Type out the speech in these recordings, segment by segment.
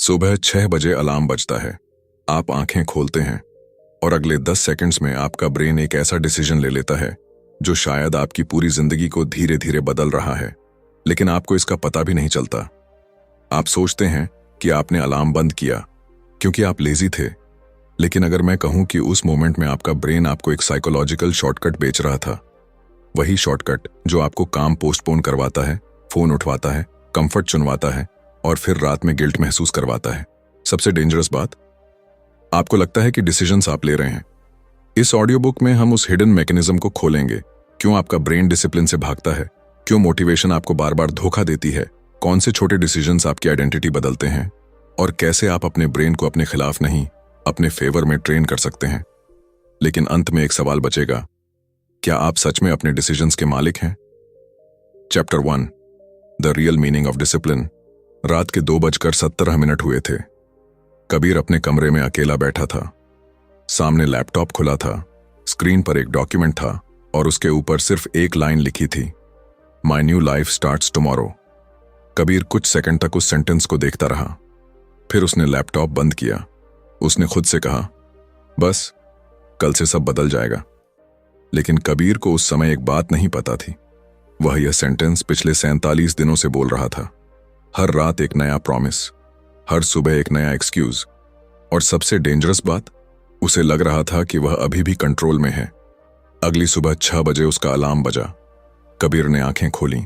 सुबह 6 बजे अलार्म बजता है। आप आंखें खोलते हैं और अगले 10 सेकंड्स में आपका ब्रेन एक ऐसा डिसीजन ले लेता है जो शायद आपकी पूरी जिंदगी को धीरे धीरे बदल रहा है, लेकिन आपको इसका पता भी नहीं चलता। आप सोचते हैं कि आपने अलार्म बंद किया क्योंकि आप लेजी थे, लेकिन अगर मैं कहूं कि उस मोमेंट में आपका ब्रेन आपको एक साइकोलॉजिकल शॉर्टकट बेच रहा था, वही शॉर्टकट जो आपको काम पोस्टपोन करवाता है, फोन उठवाता है, कंफर्ट चुनवाता है और फिर रात में गिल्ट महसूस करवाता है। सबसे डेंजरस बात, आपको लगता है कि डिसीजंस आप ले रहे हैं। इस ऑडियो बुक में हम उस हिडन मैकेनिज्म को खोलेंगे। क्यों आपका ब्रेन डिसिप्लिन से भागता है, क्यों मोटिवेशन आपको बार बार धोखा देती है, कौन से छोटे डिसीजंस आपकी आइडेंटिटी बदलते हैं और कैसे आप अपने ब्रेन को अपने खिलाफ नहीं, अपने फेवर में ट्रेन कर सकते हैं। लेकिन अंत में एक सवाल बचेगा, क्या आप सच में अपने डिसीजंस के मालिक हैं? Chapter 1, the real meaning of discipline. रात के 2:17 हुए थे। कबीर अपने कमरे में अकेला बैठा था। सामने लैपटॉप खुला था, स्क्रीन पर एक डॉक्यूमेंट था और उसके ऊपर सिर्फ एक लाइन लिखी थी, my new life starts tomorrow. Kabir कुछ सेकंड तक उस सेंटेंस को देखता रहा, फिर उसने लैपटॉप बंद किया। उसने खुद से कहा, बस कल से सब बदल जाएगा। लेकिन कबीर को उस समय एक बात नहीं पता थी। वह यह सेंटेंस पिछले 47 दिनों से बोल रहा था। हर रात एक नया प्रॉमिस, हर सुबह एक नया एक्सक्यूज, और सबसे डेंजरस बात, उसे लग रहा था कि वह अभी भी कंट्रोल में है। अगली सुबह 6 बजे उसका अलार्म बजा। कबीर ने आंखें खोलीं।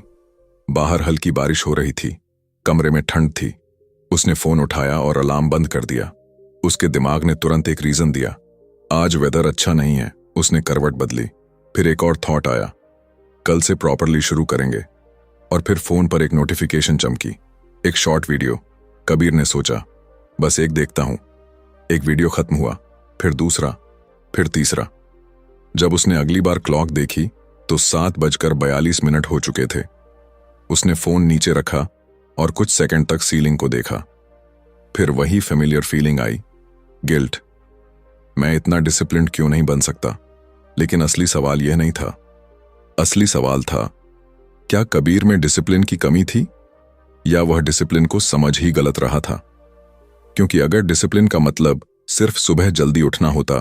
बाहर हल्की बारिश हो रही थी, कमरे में ठंड थी। उसने फोन उठाया और अलार्म बंद कर दिया। उसके दिमाग ने तुरंत एक रीजन दिया, आज वेदर अच्छा नहीं है। उसने करवट बदली। फिर एक और थॉट आया, कल से प्रॉपरली शुरू करेंगे। और फिर फोन पर एक नोटिफिकेशन चमकी, एक शॉर्ट वीडियो। कबीर ने सोचा, बस एक देखता हूं। एक वीडियो खत्म हुआ, फिर दूसरा, फिर तीसरा। जब उसने अगली बार क्लॉक देखी तो 7:42 हो चुके थे। उसने फोन नीचे रखा और कुछ सेकंड तक सीलिंग को देखा। फिर वही फेमिलियर फीलिंग आई, गिल्ट। मैं इतना डिसिप्लिन्ड क्यों नहीं बन सकता? लेकिन असली सवाल यह नहीं था। असली सवाल था, क्या कबीर में डिसिप्लिन की कमी थी या वह डिसिप्लिन को समझ ही गलत रहा था? क्योंकि अगर डिसिप्लिन का मतलब सिर्फ सुबह जल्दी उठना होता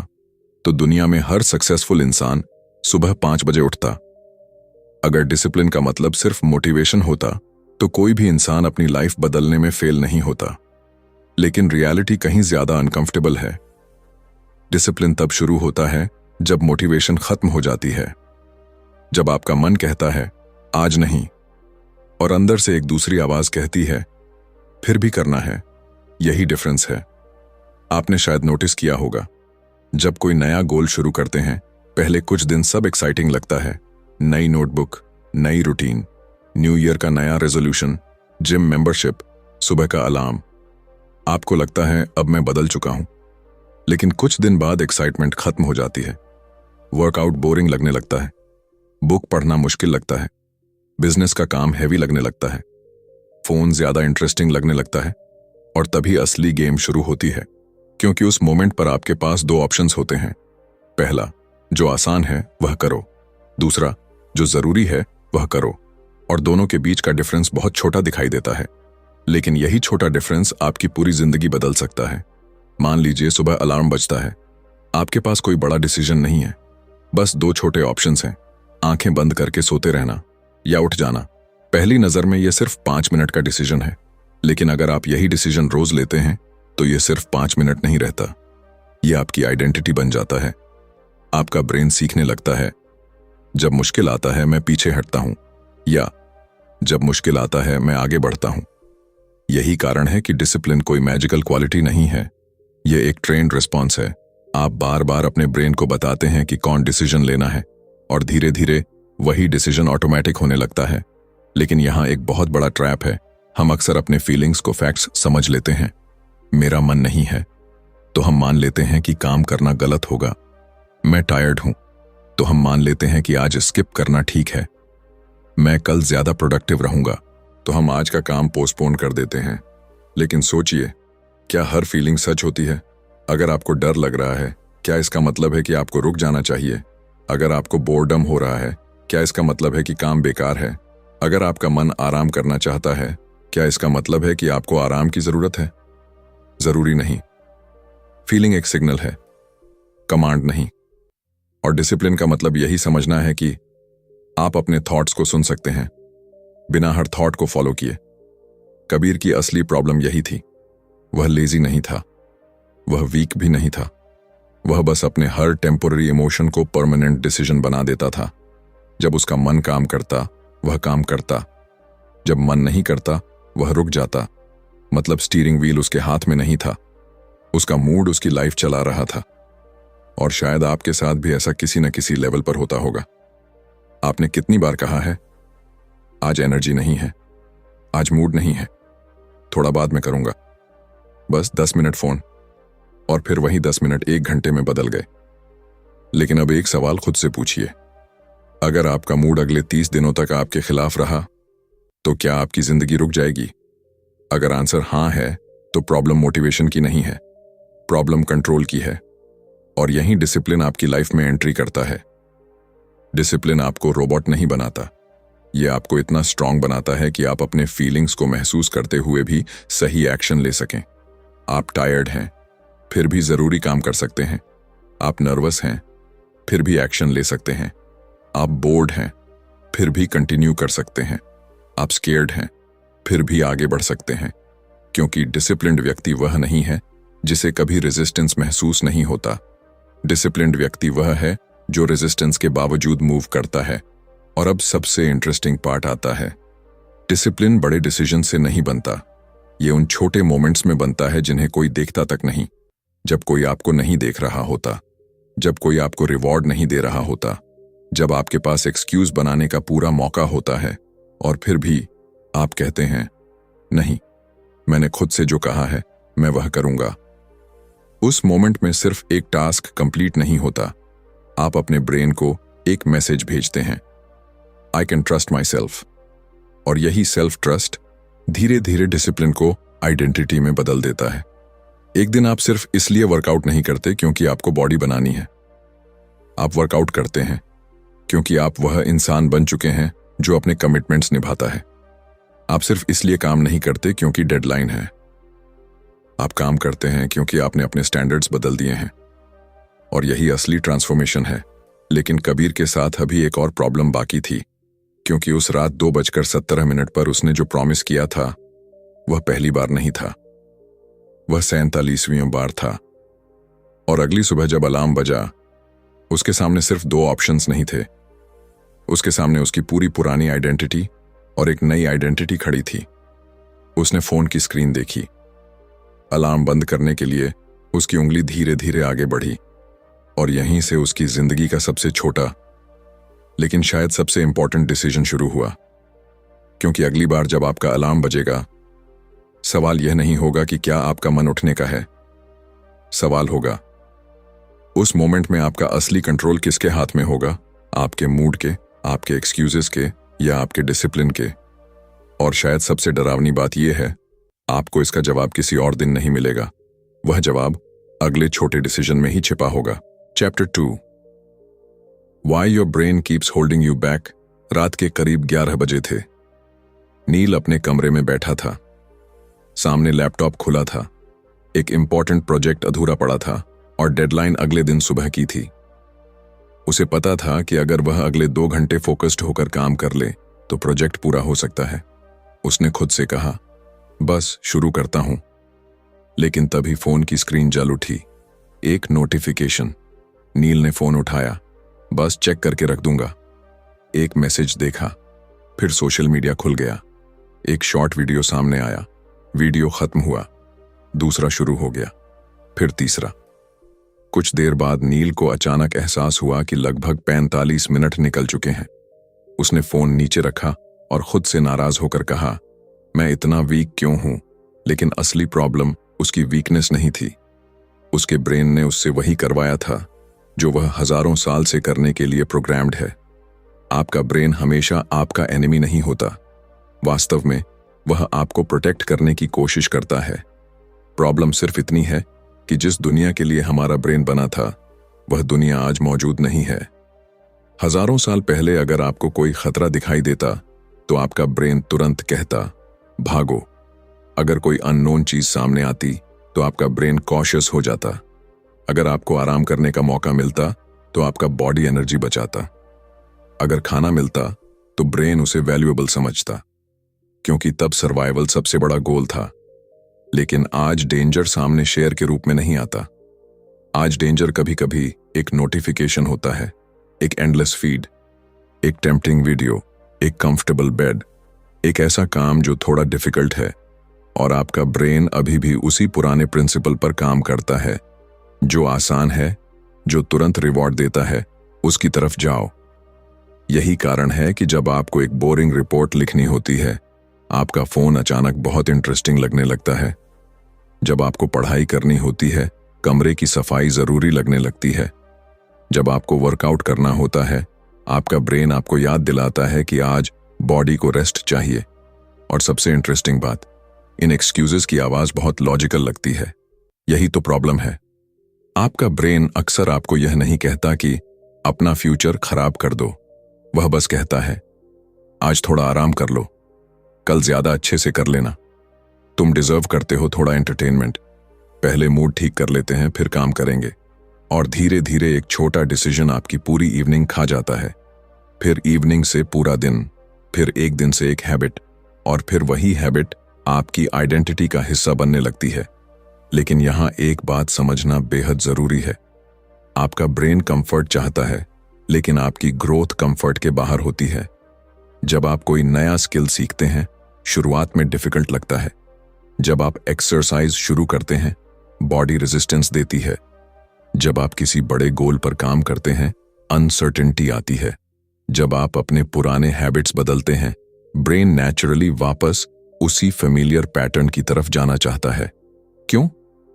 तो दुनिया में हर सक्सेसफुल इंसान सुबह 5 बजे उठता। अगर डिसिप्लिन का मतलब सिर्फ मोटिवेशन होता तो कोई भी इंसान अपनी लाइफ बदलने में फेल नहीं होता। लेकिन रियलिटी कहीं ज्यादा अनकंफर्टेबल है। डिसिप्लिन तब शुरू होता है जब मोटिवेशन खत्म हो जाती है, जब आपका मन कहता है आज नहीं, और अंदर से एक दूसरी आवाज कहती है फिर भी करना है। यही डिफरेंस है। आपने शायद नोटिस किया होगा, जब कोई नया गोल शुरू करते हैं, पहले कुछ दिन सब एक्साइटिंग लगता है। नई नोटबुक, नई रूटीन, न्यू ईयर का नया रेजोल्यूशन, जिम मेंबरशिप, सुबह का अलार्म। आपको लगता है अब मैं बदल चुका हूं। लेकिन कुछ दिन बाद एक्साइटमेंट खत्म हो जाती है। वर्कआउट बोरिंग लगने लगता है, बुक पढ़ना मुश्किल लगता है, बिजनेस का काम हैवी लगने लगता है, फोन ज्यादा इंटरेस्टिंग लगने लगता है। और तभी असली गेम शुरू होती है, क्योंकि उस मोमेंट पर आपके पास 2 ऑप्शंस होते हैं। पहला, जो आसान है वह करो। दूसरा, जो जरूरी है वह करो। और दोनों के बीच का डिफरेंस बहुत छोटा दिखाई देता है, लेकिन यही छोटा डिफरेंस आपकी पूरी जिंदगी बदल सकता है। मान लीजिए सुबह अलार्म बजता है। आपके पास कोई बड़ा डिसीजन नहीं है, बस 2 छोटे ऑप्शंस हैं, आंखें बंद करके सोते रहना या उठ जाना। पहली नजर में यह सिर्फ 5 मिनट का डिसीजन है, लेकिन अगर आप यही डिसीजन रोज लेते हैं तो यह सिर्फ 5 मिनट नहीं रहता, यह आपकी आइडेंटिटी बन जाता है। आपका ब्रेन सीखने लगता है, जब मुश्किल आता है मैं पीछे हटता हूं, या जब मुश्किल आता है मैं आगे बढ़ता हूं। यही कारण है कि डिसिप्लिन कोई मैजिकल क्वालिटी नहीं है, यह एक ट्रेन्ड रिस्पॉन्स है। आप बार बार अपने ब्रेन को बताते हैं कि कौन डिसीजन लेना है, और धीरे धीरे वही डिसीजन ऑटोमेटिक होने लगता है। लेकिन यहां एक बहुत बड़ा ट्रैप है। हम अक्सर अपने फीलिंग्स को फैक्ट्स समझ लेते हैं। मेरा मन नहीं है तो हम मान लेते हैं कि काम करना गलत होगा। मैं टायर्ड हूं तो हम मान लेते हैं कि आज स्किप करना ठीक है। मैं कल ज्यादा प्रोडक्टिव रहूंगा तो हम आज का काम पोस्टपोन कर देते हैं। लेकिन सोचिए, क्या हर फीलिंग सच होती है? अगर आपको डर लग रहा है, क्या इसका मतलब है कि आपको रुक जाना चाहिए? अगर आपको बोर्डम हो रहा है, क्या इसका मतलब है कि काम बेकार है? अगर आपका मन आराम करना चाहता है, क्या इसका मतलब है कि आपको आराम की जरूरत है? जरूरी नहीं। फीलिंग एक सिग्नल है, कमांड नहीं। और डिसिप्लिन का मतलब यही समझना है कि आप अपने थॉट्स को सुन सकते हैं बिना हर थॉट को फॉलो किए। कबीर की असली प्रॉब्लम यही थी। वह लेजी नहीं था, वह वीक भी नहीं था। वह बस अपने हर टेम्पोररी इमोशन को परमानेंट डिसीजन बना देता था। जब उसका मन काम करता वह काम करता, जब मन नहीं करता वह रुक जाता। मतलब स्टीयरिंग व्हील उसके हाथ में नहीं था, उसका मूड उसकी लाइफ चला रहा था। और शायद आपके साथ भी ऐसा किसी न किसी लेवल पर होता होगा। आपने कितनी बार कहा है, आज एनर्जी नहीं है, आज मूड नहीं है, थोड़ा बाद में करूंगा। बस 10 मिनट फोन, और फिर वही 10 मिनट 1 घंटे में बदल गए। लेकिन अब एक सवाल खुद से पूछिए, अगर आपका मूड अगले 30 दिनों तक आपके खिलाफ रहा तो क्या आपकी जिंदगी रुक जाएगी? अगर आंसर हां है तो प्रॉब्लम मोटिवेशन की नहीं है, प्रॉब्लम कंट्रोल की है। और यही डिसिप्लिन आपकी लाइफ में एंट्री करता है। डिसिप्लिन आपको रोबोट नहीं बनाता, यह आपको इतना स्ट्रांग बनाता है कि आप अपने फीलिंग्स को महसूस करते हुए भी सही एक्शन ले सकें। आप टायर्ड हैं फिर भी जरूरी काम कर सकते हैं। आप नर्वस हैं फिर भी एक्शन ले सकते हैं। आप बोर्ड हैं फिर भी कंटिन्यू कर सकते हैं। आप स्केर्ड हैं फिर भी आगे बढ़ सकते हैं। क्योंकि डिसिप्लिन्ड व्यक्ति वह नहीं है जिसे कभी रेजिस्टेंस महसूस नहीं होता। डिसिप्लिन्ड व्यक्ति वह है जो रेजिस्टेंस के बावजूद मूव करता है। और अब सबसे इंटरेस्टिंग पार्ट आता है। डिसिप्लिन बड़े डिसीजन से नहीं बनता, ये उन छोटे मोमेंट्स में बनता है जिन्हें कोई देखता तक नहीं। जब कोई आपको नहीं देख रहा होता, जब कोई आपको रिवॉर्ड नहीं दे रहा होता, जब आपके पास एक्सक्यूज बनाने का पूरा मौका होता है, और फिर भी आप कहते हैं, नहीं, मैंने खुद से जो कहा है मैं वह करूंगा। उस मोमेंट में सिर्फ एक टास्क कंप्लीट नहीं होता, आप अपने ब्रेन को एक मैसेज भेजते हैं, I can trust my self. और यही सेल्फ ट्रस्ट धीरे धीरे डिसिप्लिन को आइडेंटिटी में बदल देता है। एक दिन आप सिर्फ इसलिए वर्कआउट नहीं करते क्योंकि आपको बॉडी बनानी है, आप वर्कआउट करते हैं क्योंकि आप वह इंसान बन चुके हैं जो अपने कमिटमेंट्स निभाता है। आप सिर्फ इसलिए काम नहीं करते क्योंकि डेडलाइन है, आप काम करते हैं क्योंकि आपने अपने स्टैंडर्ड्स बदल दिए हैं। और यही असली ट्रांसफॉर्मेशन है। लेकिन कबीर के साथ अभी एक और प्रॉब्लम बाकी थी, क्योंकि उस रात 2:17 पर उसने जो प्रॉमिस किया था वह पहली बार नहीं था, वह 47वीं बार था। और अगली सुबह जब अलार्म बजा, उसके सामने सिर्फ 2 ऑप्शंस नहीं थे, उसके सामने उसकी पूरी पुरानी आइडेंटिटी और एक नई आइडेंटिटी खड़ी थी। उसने फोन की स्क्रीन देखी। अलार्म बंद करने के लिए उसकी उंगली धीरे धीरे आगे बढ़ी, और यहीं से उसकी जिंदगी का सबसे छोटा लेकिन शायद सबसे इंपॉर्टेंट डिसीजन शुरू हुआ। क्योंकि अगली बार जब आपका अलार्म बजेगा, सवाल यह नहीं होगा कि क्या आपका मन उठने का है, सवाल होगा उस मोमेंट में आपका असली कंट्रोल किसके हाथ में होगा, आपके मूड के, आपके एक्सक्यूजेस के, या आपके डिसिप्लिन के। और शायद सबसे डरावनी बात यह है, आपको इसका जवाब किसी और दिन नहीं मिलेगा, वह जवाब अगले छोटे डिसीजन में ही छिपा होगा। Chapter 2, why your brain keeps holding you back. रात के करीब 11 बजे थे। नील अपने कमरे में बैठा था, सामने लैपटॉप खुला था। एक इंपॉर्टेंट प्रोजेक्ट अधूरा पड़ा था और डेडलाइन अगले दिन सुबह की थी। उसे पता था कि अगर वह अगले 2 घंटे फोकस्ड होकर काम कर ले तो प्रोजेक्ट पूरा हो सकता है। उसने खुद से कहा, बस शुरू करता हूं। लेकिन तभी फोन की स्क्रीन जल उठी। एक नोटिफिकेशन। नील ने फोन उठाया, बस चेक करके रख दूंगा। एक मैसेज देखा, फिर सोशल मीडिया खुल गया। एक शॉर्ट वीडियो सामने आया, वीडियो खत्म हुआ, दूसरा शुरू हो गया, फिर तीसरा। कुछ देर बाद नील को अचानक एहसास हुआ कि लगभग 45 मिनट निकल चुके हैं। उसने फोन नीचे रखा और खुद से नाराज होकर कहा, मैं इतना वीक क्यों हूं? लेकिन असली प्रॉब्लम उसकी वीकनेस नहीं थी। उसके ब्रेन ने उससे वही करवाया था जो वह हजारों साल से करने के लिए प्रोग्राम्ड है। आपका ब्रेन हमेशा आपका एनिमी नहीं होता। वास्तव में वह आपको प्रोटेक्ट करने की कोशिश करता है। प्रॉब्लम सिर्फ इतनी है कि जिस दुनिया के लिए हमारा ब्रेन बना था, वह दुनिया आज मौजूद नहीं है। हजारों साल पहले अगर आपको कोई खतरा दिखाई देता तो आपका ब्रेन तुरंत कहता, भागो। अगर कोई अननोन चीज सामने आती तो आपका ब्रेन कॉशियस हो जाता। अगर आपको आराम करने का मौका मिलता तो आपका बॉडी एनर्जी बचाता। अगर खाना मिलता तो ब्रेन उसे वैल्यूएबल समझता, क्योंकि तब सर्वाइवल सबसे बड़ा गोल था। लेकिन आज डेंजर सामने शेयर के रूप में नहीं आता। आज डेंजर कभी कभी एक नोटिफिकेशन होता है, एक एंडलेस फीड, एक टेम्पटिंग वीडियो, एक कंफर्टेबल बेड, एक ऐसा काम जो थोड़ा डिफिकल्ट है और आपका ब्रेन अभी भी उसी पुराने प्रिंसिपल पर काम करता है। जो आसान है, जो तुरंत रिवॉर्ड देता है, उसकी तरफ जाओ। यही कारण है कि जब आपको एक बोरिंग रिपोर्ट लिखनी होती है, आपका फोन अचानक बहुत इंटरेस्टिंग लगने लगता है। जब आपको पढ़ाई करनी होती है, कमरे की सफाई जरूरी लगने लगती है। जब आपको वर्कआउट करना होता है, आपका ब्रेन आपको याद दिलाता है कि आज बॉडी को रेस्ट चाहिए। और सबसे इंटरेस्टिंग बात, इन एक्सक्यूजेस की आवाज बहुत लॉजिकल लगती है। यही तो प्रॉब्लम है। आपका ब्रेन अक्सर आपको यह नहीं कहता कि अपना फ्यूचर खराब कर दो। वह बस कहता है, आज थोड़ा आराम कर लो, कल ज्यादा अच्छे से कर लेना। तुम डिजर्व करते हो थोड़ा एंटरटेनमेंट। पहले मूड ठीक कर लेते हैं, फिर काम करेंगे। और धीरे धीरे एक छोटा डिसीजन आपकी पूरी इवनिंग खा जाता है। फिर इवनिंग से पूरा दिन, फिर एक दिन से एक हैबिट, और फिर वही हैबिट आपकी आइडेंटिटी का हिस्सा बनने लगती है। लेकिन यहां एक बात समझना बेहद जरूरी है। आपका ब्रेन कंफर्ट चाहता है, लेकिन आपकी ग्रोथ कंफर्ट के बाहर होती है। जब आप कोई नया स्किल सीखते हैं, शुरुआत में डिफिकल्ट लगता है। जब आप एक्सरसाइज शुरू करते हैं, बॉडी रेजिस्टेंस देती है। जब आप किसी बड़े गोल पर काम करते हैं, अनसर्टेनिटी आती है। जब आप अपने पुराने हैबिट्स बदलते हैं, ब्रेन नेचुरली वापस उसी फेमिलियर पैटर्न की तरफ जाना चाहता है। क्यों?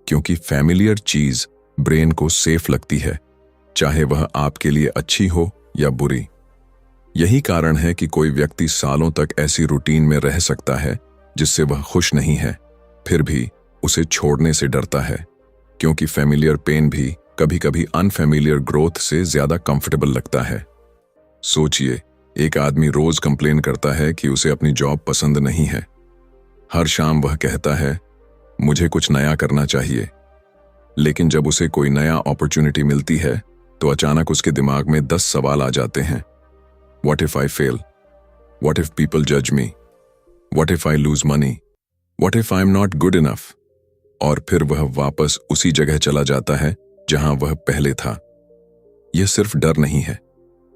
क्योंकि फेमिलियर चीज ब्रेन को सेफ लगती है, चाहे वह आपके लिए अच्छी हो या बुरी। यही कारण है कि कोई व्यक्ति सालों तक ऐसी रूटीन में रह सकता है जिससे वह खुश नहीं है, फिर भी उसे छोड़ने से डरता है, क्योंकि फेमिलियर पेन भी कभी कभी अनफेमिलियर ग्रोथ से ज्यादा कंफर्टेबल लगता है। सोचिए, एक आदमी रोज कंप्लेन करता है कि उसे अपनी जॉब पसंद नहीं है। हर शाम वह कहता है, मुझे कुछ नया करना चाहिए। लेकिन जब उसे कोई नया अपॉर्चुनिटी मिलती है, तो अचानक उसके दिमाग में 10 सवाल आ जाते हैं। What if I fail? What if people judge me? What if I lose money? What if I'm not good enough? और फिर वह वापस उसी जगह चला जाता है जहां वह पहले था। यह सिर्फ डर नहीं है,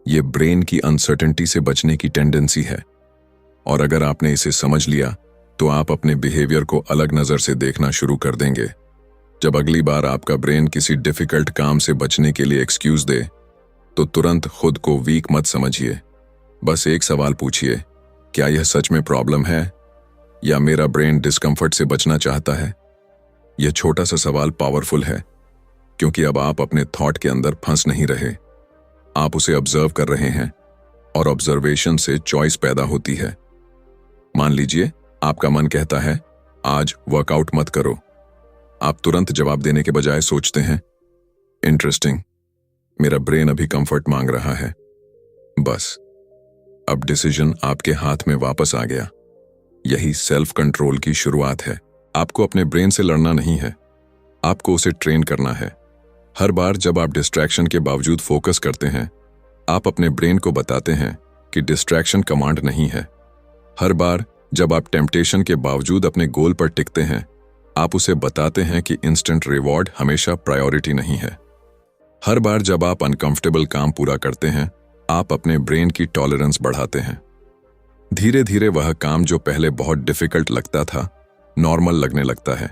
यह ब्रेन की अनसर्टेनिटी से बचने की टेंडेंसी है। और अगर आपने इसे समझ लिया, तो आप अपने बिहेवियर को अलग नजर से देखना शुरू कर देंगे। जब अगली बार आपका ब्रेन किसी डिफिकल्ट काम से बचने के लिए एक्सक्यूज दे, तो तुरंत खुद को वीक मत समझिए। बस एक सवाल पूछिए, क्या यह सच में प्रॉब्लम है या मेरा ब्रेन डिस्कम्फर्ट से बचना चाहता है? यह छोटा सा सवाल पावरफुल है, क्योंकि अब आप अपने थॉट के अंदर फंस नहीं रहे, आप उसे ऑब्जर्व कर रहे हैं, और ऑब्जर्वेशन से चॉइस पैदा होती है। मान लीजिए आपका मन कहता है, आज वर्कआउट मत करो। आप तुरंत जवाब देने के बजाय सोचते हैं, इंटरेस्टिंग, मेरा ब्रेन अभी कंफर्ट मांग रहा है। बस, अब डिसीजन आपके हाथ में वापस आ गया। यही सेल्फ कंट्रोल की शुरुआत है। आपको अपने ब्रेन से लड़ना नहीं है, आपको उसे ट्रेन करना है। हर बार जब आप डिस्ट्रैक्शन के बावजूद फोकस करते हैं, आप अपने ब्रेन को बताते हैं कि डिस्ट्रैक्शन कमांड नहीं है। हर बार जब आप टेम्पटेशन के बावजूद अपने गोल पर टिकते हैं, आप उसे बताते हैं कि इंस्टेंट रिवॉर्ड हमेशा प्रायोरिटी नहीं है। हर बार जब आप अनकंफर्टेबल काम पूरा करते हैं, आप अपने ब्रेन की टॉलरेंस बढ़ाते हैं। धीरे धीरे वह काम जो पहले बहुत डिफिकल्ट लगता था, नॉर्मल लगने लगता है,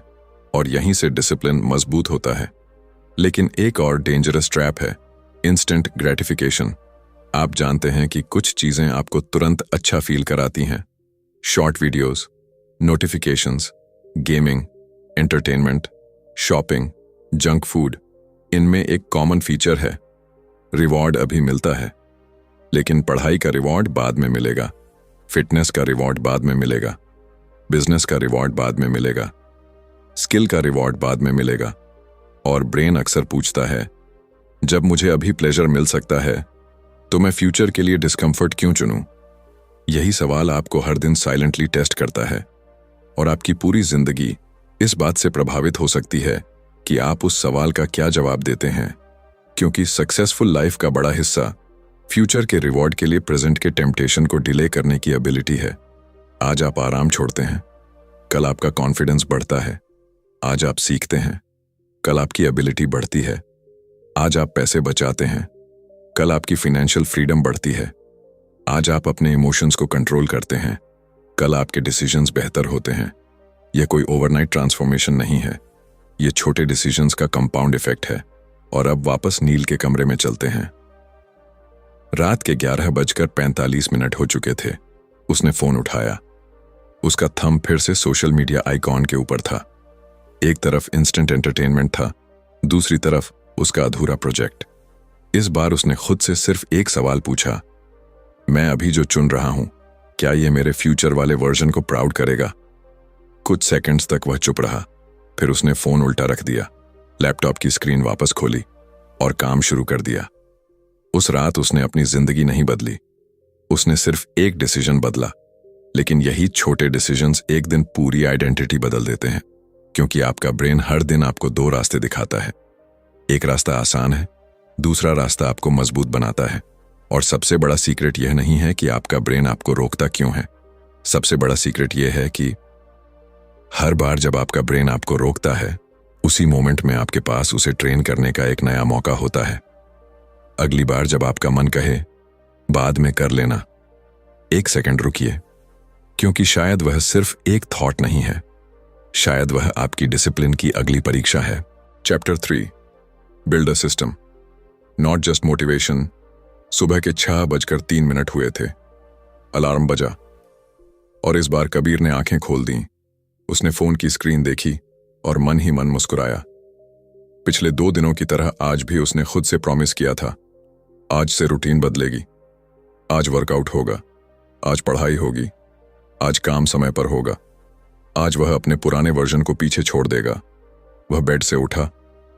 और यहीं से डिसिप्लिन मजबूत होता है। लेकिन एक और डेंजरस ट्रैप है, इंस्टेंट ग्रेटिफिकेशन। आप जानते हैं कि कुछ चीजें आपको तुरंत अच्छा फील कराती हैं। Short videos, notifications, gaming, entertainment, shopping, junk food, इनमें एक कॉमन फीचर है, रिवॉर्ड अभी मिलता है, लेकिन पढ़ाई का रिवॉर्ड बाद में मिलेगा, फिटनेस का रिवॉर्ड बाद में मिलेगा, बिजनेस का रिवॉर्ड बाद में मिलेगा, स्किल का रिवॉर्ड बाद में मिलेगा। और ब्रेन अक्सर पूछता है, जब मुझे अभी प्लेजर मिल सकता है, तो मैं फ्यूचर के लिए डिस्कम्फर्ट क्यों चुनूं? यही सवाल आपको हर दिन साइलेंटली टेस्ट करता है, और आपकी पूरी जिंदगी इस बात से प्रभावित हो सकती है कि आप उस सवाल का क्या जवाब देते हैं, क्योंकि सक्सेसफुल लाइफ का बड़ा हिस्सा फ्यूचर के रिवॉर्ड के लिए प्रेजेंट के टेम्पटेशन को डिले करने की एबिलिटी है। आज आप आराम छोड़ते हैं, कल आपका कॉन्फिडेंस बढ़ता है। आज आप सीखते हैं, कल आपकी एबिलिटी बढ़ती है। आज आप पैसे बचाते हैं, कल आपकी फाइनेंशियल फ्रीडम बढ़ती है। आज आप अपने इमोशंस को कंट्रोल करते हैं, कल आपके डिसीजंस बेहतर होते हैं। यह कोई ओवरनाइट ट्रांसफॉर्मेशन नहीं है, यह छोटे डिसीजंस का कंपाउंड इफेक्ट है। और अब वापस नील के कमरे में चलते हैं। रात के 11:45 हो चुके थे। उसने फोन उठाया। उसका थंब फिर से सोशल मीडिया आइकॉन के ऊपर था। एक तरफ इंस्टेंट एंटरटेनमेंट था, दूसरी तरफ उसका अधूरा प्रोजेक्ट। इस बार उसने खुद से सिर्फ एक सवाल पूछा, मैं अभी जो चुन रहा हूं, क्या यह मेरे फ्यूचर वाले वर्जन को प्राउड करेगा? कुछ सेकंड्स तक वह चुप रहा, फिर उसने फोन उल्टा रख दिया, लैपटॉप की स्क्रीन वापस खोली और काम शुरू कर दिया। उस रात उसने अपनी जिंदगी नहीं बदली, उसने सिर्फ एक डिसीजन बदला। लेकिन यही छोटे डिसीजंस एक दिन पूरी आइडेंटिटी बदल देते हैं, क्योंकि आपका ब्रेन हर दिन आपको दो रास्ते दिखाता है। एक रास्ता आसान है, दूसरा रास्ता आपको मजबूत बनाता है। और सबसे बड़ा सीक्रेट यह नहीं है कि आपका ब्रेन आपको रोकता क्यों है। सबसे बड़ा सीक्रेट यह है कि हर बार जब आपका ब्रेन आपको रोकता है, उसी मोमेंट में आपके पास उसे ट्रेन करने का एक नया मौका होता है। अगली बार जब आपका मन कहे बाद में कर लेना, एक सेकंड रुकिए, क्योंकि शायद वह सिर्फ एक थॉट नहीं है, शायद वह आपकी डिसिप्लिन की अगली परीक्षा है। Chapter 3, build a system, not just motivation. सुबह के 6:03 हुए थे। अलार्म बजा और इस बार कबीर ने आंखें खोल दी। उसने फोन की स्क्रीन देखी और मन ही मन मुस्कुराया। पिछले 2 दिनों की तरह आज भी उसने खुद से प्रॉमिस किया था, आज से रूटीन बदलेगी, आज वर्कआउट होगा, आज पढ़ाई होगी, आज काम समय पर होगा, आज वह अपने पुराने वर्जन को पीछे छोड़ देगा। वह बेड से उठा,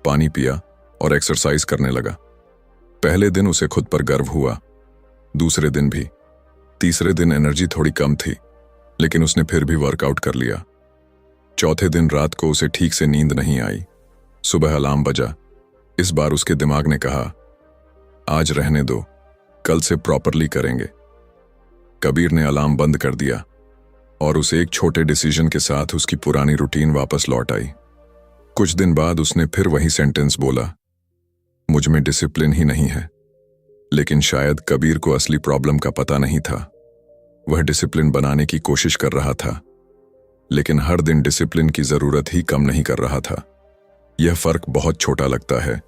पानी पिया और एक्सरसाइज करने लगा। पहले दिन उसे खुद पर गर्व हुआ, दूसरे दिन भी, तीसरे दिन एनर्जी थोड़ी कम थी, लेकिन उसने फिर भी वर्कआउट कर लिया। चौथे दिन रात को उसे ठीक से नींद नहीं आई। सुबह अलार्म बजा। इस बार उसके दिमाग ने कहा, आज रहने दो, कल से प्रॉपरली करेंगे। कबीर ने अलार्म बंद कर दिया और उस एक छोटे डिसीजन के साथ उसकी पुरानी रूटीन वापस लौट आई। कुछ दिन बाद उसने फिर वही सेंटेंस बोला, मुझ में डिसिप्लिन ही नहीं है। लेकिन शायद कबीर को असली प्रॉब्लम का पता नहीं था। वह डिसिप्लिन बनाने की कोशिश कर रहा था, लेकिन हर दिन डिसिप्लिन की जरूरत ही कम नहीं कर रहा था। यह फर्क बहुत छोटा लगता है,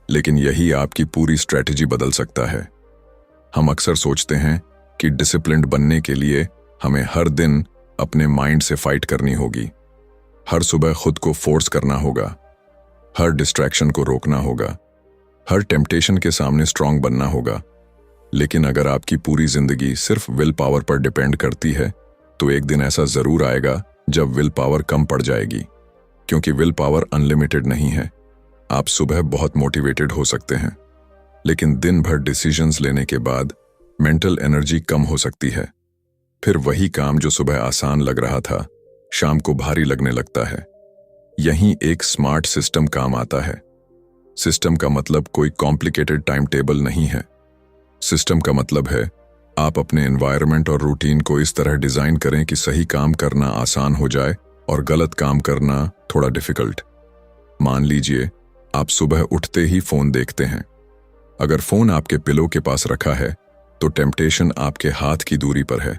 लेकिन यही आपकी पूरी स्ट्रेटजी बदल सकता है। हम अक्सर सोचते हैं कि डिसिप्लिन्ड बनने के लिए हमें हर दिन अपने माइंड से फाइट करनी होगी, हर सुबह खुद को फोर्स करना होगा, हर डिस्ट्रैक्शन को रोकना होगा, हर टेम्पटेशन के सामने स्ट्रांग बनना होगा। लेकिन अगर आपकी पूरी जिंदगी सिर्फ विल पावर पर डिपेंड करती है, तो एक दिन ऐसा जरूर आएगा जब विल पावर कम पड़ जाएगी, क्योंकि विल पावर अनलिमिटेड नहीं है। आप सुबह बहुत मोटिवेटेड हो सकते हैं, लेकिन दिन भर डिसीजंस लेने के बाद मेंटल एनर्जी कम हो सकती है। फिर वही काम जो सुबह आसान लग रहा था, शाम को भारी लगने लगता है। यहीं एक स्मार्ट सिस्टम काम आता है। सिस्टम का मतलब कोई कॉम्प्लिकेटेड टाइम टेबल नहीं है। सिस्टम का मतलब है आप अपने एनवायरनमेंट और रूटीन को इस तरह डिजाइन करें कि सही काम करना आसान हो जाए और गलत काम करना थोड़ा डिफिकल्ट। मान लीजिए आप सुबह उठते ही फोन देखते हैं। अगर फोन आपके पिलो के पास रखा है तो टेम्पटेशन आपके हाथ की दूरी पर है,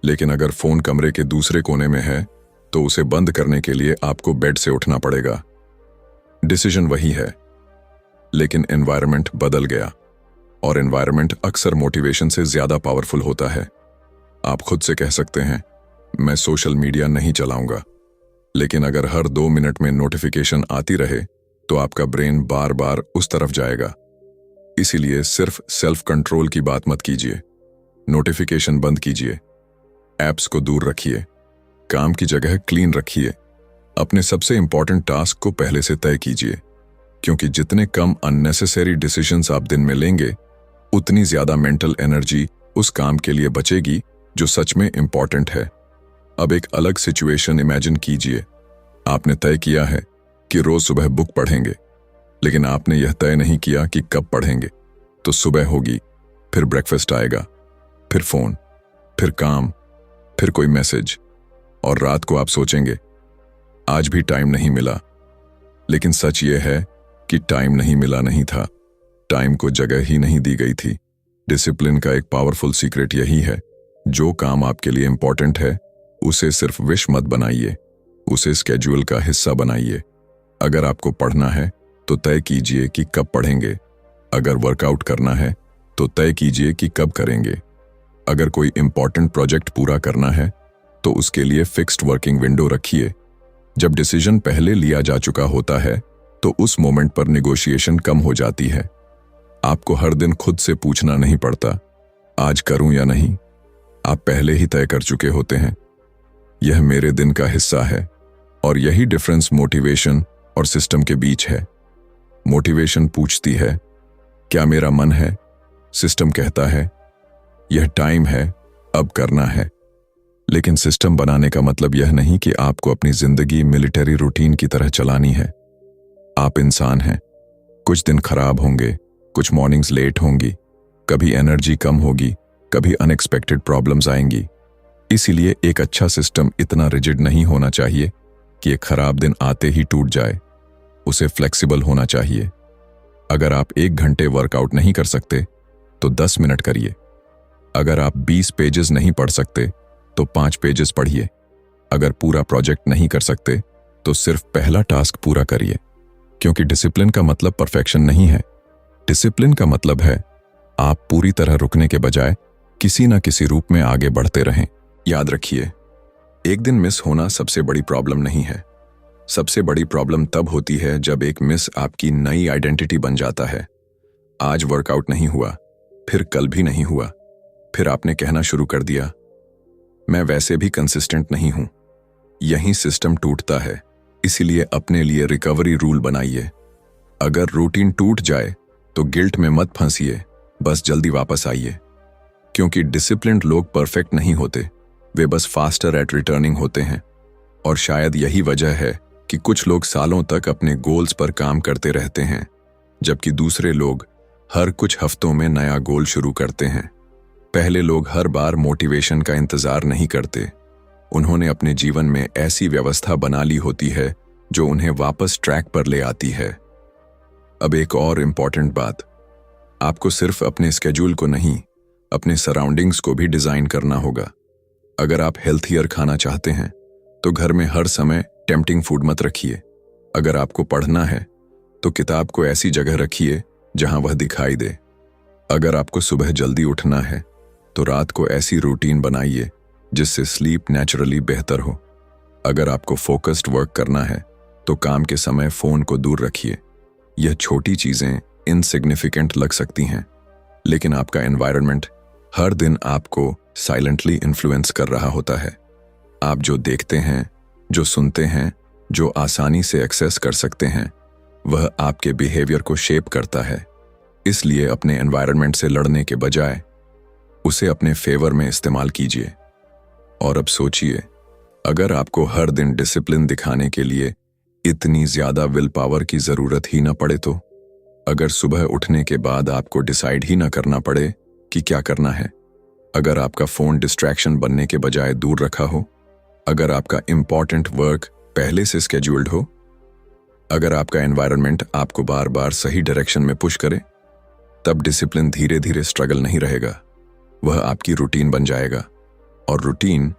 लेकिन अगर फोन कमरे के दूसरे कोने में है तो उसे बंद करने के लिए आपको बेड से उठना पड़ेगा। डिसीजन वही है, लेकिन एनवायरनमेंट बदल गया, और एनवायरनमेंट अक्सर मोटिवेशन से ज्यादा पावरफुल होता है। आप खुद से कह सकते हैं, मैं सोशल मीडिया नहीं चलाऊंगा, लेकिन अगर हर 2 मिनट में नोटिफिकेशन आती रहे तो आपका ब्रेन बार बार उस तरफ जाएगा। इसीलिए सिर्फ सेल्फ कंट्रोल की बात मत कीजिए, नोटिफिकेशन बंद कीजिए, ऐप्स को दूर रखिए, काम की जगह क्लीन रखिए, अपने सबसे इंपॉर्टेंट टास्क को पहले से तय कीजिए, क्योंकि जितने कम अननेसेसरी डिसीजंस आप दिन में लेंगे, उतनी ज्यादा मेंटल एनर्जी उस काम के लिए बचेगी जो सच में इंपॉर्टेंट है। अब एक अलग सिचुएशन इमेजिन कीजिए। आपने तय किया है कि रोज सुबह बुक पढ़ेंगे, लेकिन आपने यह तय नहीं किया कि कब पढ़ेंगे। तो सुबह होगी, फिर ब्रेकफास्ट आएगा, फिर फोन, फिर काम, फिर कोई मैसेज, और रात को आप सोचेंगे आज भी टाइम नहीं मिला। लेकिन सच यह है कि टाइम नहीं मिला नहीं था, टाइम को जगह ही नहीं दी गई थी। डिसिप्लिन का एक पावरफुल सीक्रेट यही है, जो काम आपके लिए इंपॉर्टेंट है उसे सिर्फ विश मत बनाइए, उसे स्केड्यूल का हिस्सा बनाइए। अगर आपको पढ़ना है तो तय कीजिए कि कब पढ़ेंगे। अगर वर्कआउट करना है तो तय कीजिए कि कब करेंगे। अगर कोई इंपॉर्टेंट प्रोजेक्ट पूरा करना है तो उसके लिए फिक्स्ड वर्किंग विंडो रखिए। जब डिसीजन पहले लिया जा चुका होता है तो उस मोमेंट पर निगोशिएशन कम हो जाती है। आपको हर दिन खुद से पूछना नहीं पड़ता आज करूं या नहीं, आप पहले ही तय कर चुके होते हैं यह मेरे दिन का हिस्सा है। और यही डिफरेंस मोटिवेशन और सिस्टम के बीच है। मोटिवेशन पूछती है क्या मेरा मन है, सिस्टम कहता है यह टाइम है, अब करना है। लेकिन सिस्टम बनाने का मतलब यह नहीं कि आपको अपनी जिंदगी मिलिट्री रूटीन की तरह चलानी है। आप इंसान हैं, कुछ दिन खराब होंगे, कुछ मॉर्निंग्स लेट होंगी, कभी एनर्जी कम होगी, कभी अनएक्सपेक्टेड प्रॉब्लम्स आएंगी। इसीलिए एक अच्छा सिस्टम इतना रिजिड नहीं होना चाहिए कि एक खराब दिन आते ही टूट जाए। उसे फ्लेक्सिबल होना चाहिए। अगर आप 1 घंटे वर्कआउट नहीं कर सकते तो 10 मिनट करिए। अगर आप 20 पेजेस नहीं पढ़ सकते तो 5 पेजेस पढ़िए। अगर पूरा प्रोजेक्ट नहीं कर सकते तो सिर्फ पहला टास्क पूरा करिए। क्योंकि डिसिप्लिन का मतलब परफेक्शन नहीं है। डिसिप्लिन का मतलब है आप पूरी तरह रुकने के बजाय किसी न किसी रूप में आगे बढ़ते रहें। याद रखिए, एक दिन मिस होना सबसे बड़ी प्रॉब्लम नहीं है। सबसे बड़ी प्रॉब्लम तब होती है जब एक मिस आपकी नई आइडेंटिटी बन जाता है। आज वर्कआउट नहीं हुआ, फिर कल भी नहीं हुआ, फिर आपने कहना शुरू कर दिया मैं वैसे भी कंसिस्टेंट नहीं हूं। यहीं सिस्टम टूटता है। इसीलिए अपने लिए रिकवरी रूल बनाइए। अगर रूटीन टूट जाए तो गिल्ट में मत फंसिए, बस जल्दी वापस आइए। क्योंकि डिसिप्लिन्ड लोग परफेक्ट नहीं होते, वे बस फास्टर एट रिटर्निंग होते हैं। और शायद यही वजह है कि कुछ लोग सालों तक अपने गोल्स पर काम करते रहते हैं, जबकि दूसरे लोग हर कुछ हफ्तों में नया गोल शुरू करते हैं। पहले लोग हर बार मोटिवेशन का इंतजार नहीं करते, उन्होंने अपने जीवन में ऐसी व्यवस्था बना ली होती है जो उन्हें वापस ट्रैक पर ले आती है। अब एक और इम्पॉर्टेंट बात, आपको सिर्फ अपने स्केड्यूल को नहीं, अपने सराउंडिंग्स को भी डिजाइन करना होगा। अगर आप हेल्थियर खाना चाहते हैं तो घर में हर समय टेम्पटिंग फूड मत रखिए। अगर आपको पढ़ना है तो किताब को ऐसी जगह रखिए जहां वह दिखाई दे। अगर आपको सुबह जल्दी उठना है तो रात को ऐसी रूटीन बनाइए जिससे स्लीप नेचुरली बेहतर हो। अगर आपको फोकस्ड वर्क करना है तो काम के समय फोन को दूर रखिए। यह छोटी चीजें इनसिग्निफिकेंट लग सकती हैं, लेकिन आपका एनवायरनमेंट हर दिन आपको साइलेंटली इन्फ्लुएंस कर रहा होता है। आप जो देखते हैं, जो सुनते हैं, जो आसानी से एक्सेस कर सकते हैं, वह आपके बिहेवियर को शेप करता है। इसलिए अपने एनवायरनमेंट से लड़ने के बजाय उसे अपने फेवर में इस्तेमाल कीजिए। और अब सोचिए, अगर आपको हर दिन डिसिप्लिन दिखाने के लिए इतनी ज्यादा विल पावर की जरूरत ही न पड़े तो? अगर सुबह उठने के बाद आपको डिसाइड ही न करना पड़े कि क्या करना है, अगर आपका फोन डिस्ट्रैक्शन बनने के बजाय दूर रखा हो, अगर आपका इंपॉर्टेंट वर्क पहले से स्केड्यूल्ड हो, अगर आपका एनवायरनमेंट आपको बार बार सही डायरेक्शन में पुश करे, तब डिसिप्लिन धीरे धीरे स्ट्रगल नहीं रहेगा, वह आपकी रूटीन बन जाएगा। और रूटीन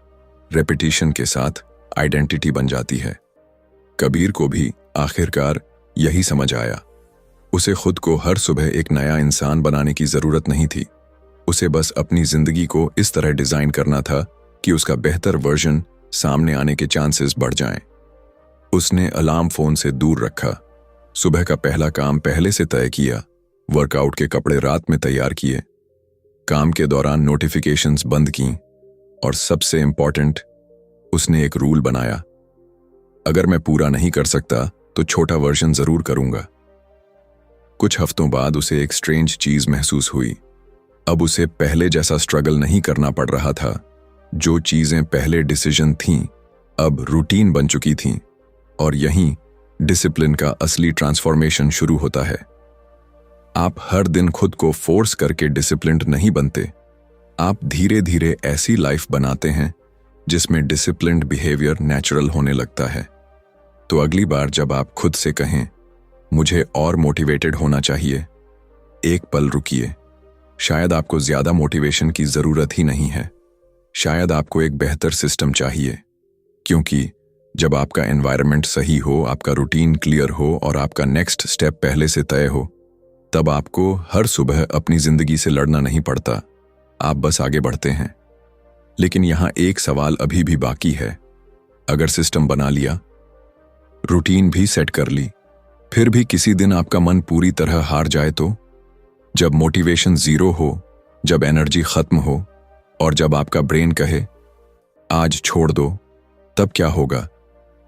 रेपिटेशन के साथ आइडेंटिटी बन जाती है। कबीर को भी आखिरकार यही समझ आया। उसे खुद को हर सुबह एक नया इंसान बनाने की जरूरत नहीं थी, उसे बस अपनी जिंदगी को इस तरह डिजाइन करना था कि उसका बेहतर वर्जन सामने आने के चांसेस बढ़ जाएं। उसने अलार्म फोन से दूर रखा, सुबह का पहला काम पहले से तय किया, वर्कआउट के कपड़े रात में तैयार किए, काम के दौरान नोटिफिकेशंस बंद की, और सबसे इंपॉर्टेंट, उसने एक रूल बनाया, अगर मैं पूरा नहीं कर सकता तो छोटा वर्जन जरूर करूंगा। कुछ हफ्तों बाद उसे एक स्ट्रेंज चीज महसूस हुई। अब उसे पहले जैसा स्ट्रगल नहीं करना पड़ रहा था। जो चीजें पहले डिसीजन थीं, अब रूटीन बन चुकी थीं। और यहीं डिसिप्लिन का असली ट्रांसफॉर्मेशन शुरू होता है। आप हर दिन खुद को फोर्स करके डिसिप्लिन्ड नहीं बनते। आप धीरे धीरे ऐसी लाइफ बनाते हैं जिसमें डिसिप्लिन्ड बिहेवियर नेचुरल होने लगता है। तो अगली बार जब आप खुद से कहें मुझे और मोटिवेटेड होना चाहिए, एक पल रुकिए। शायद आपको ज्यादा मोटिवेशन की जरूरत ही नहीं है। शायद आपको एक बेहतर सिस्टम चाहिए, क्योंकि जब आपका एनवायरनमेंट सही हो, आपका रूटीन क्लियर हो और आपका नेक्स्ट स्टेप पहले से तय हो, तब आपको हर सुबह अपनी जिंदगी से लड़ना नहीं पड़ता। आप बस आगे बढ़ते हैं। लेकिन यहां एक सवाल अभी भी बाकी है। अगर सिस्टम बना लिया, रूटीन भी सेट कर ली, फिर भी किसी दिन आपका मन पूरी तरह हार जाए तो? जब मोटिवेशन जीरो हो, जब एनर्जी खत्म हो और जब आपका ब्रेन कहे आज छोड़ दो, तब क्या होगा?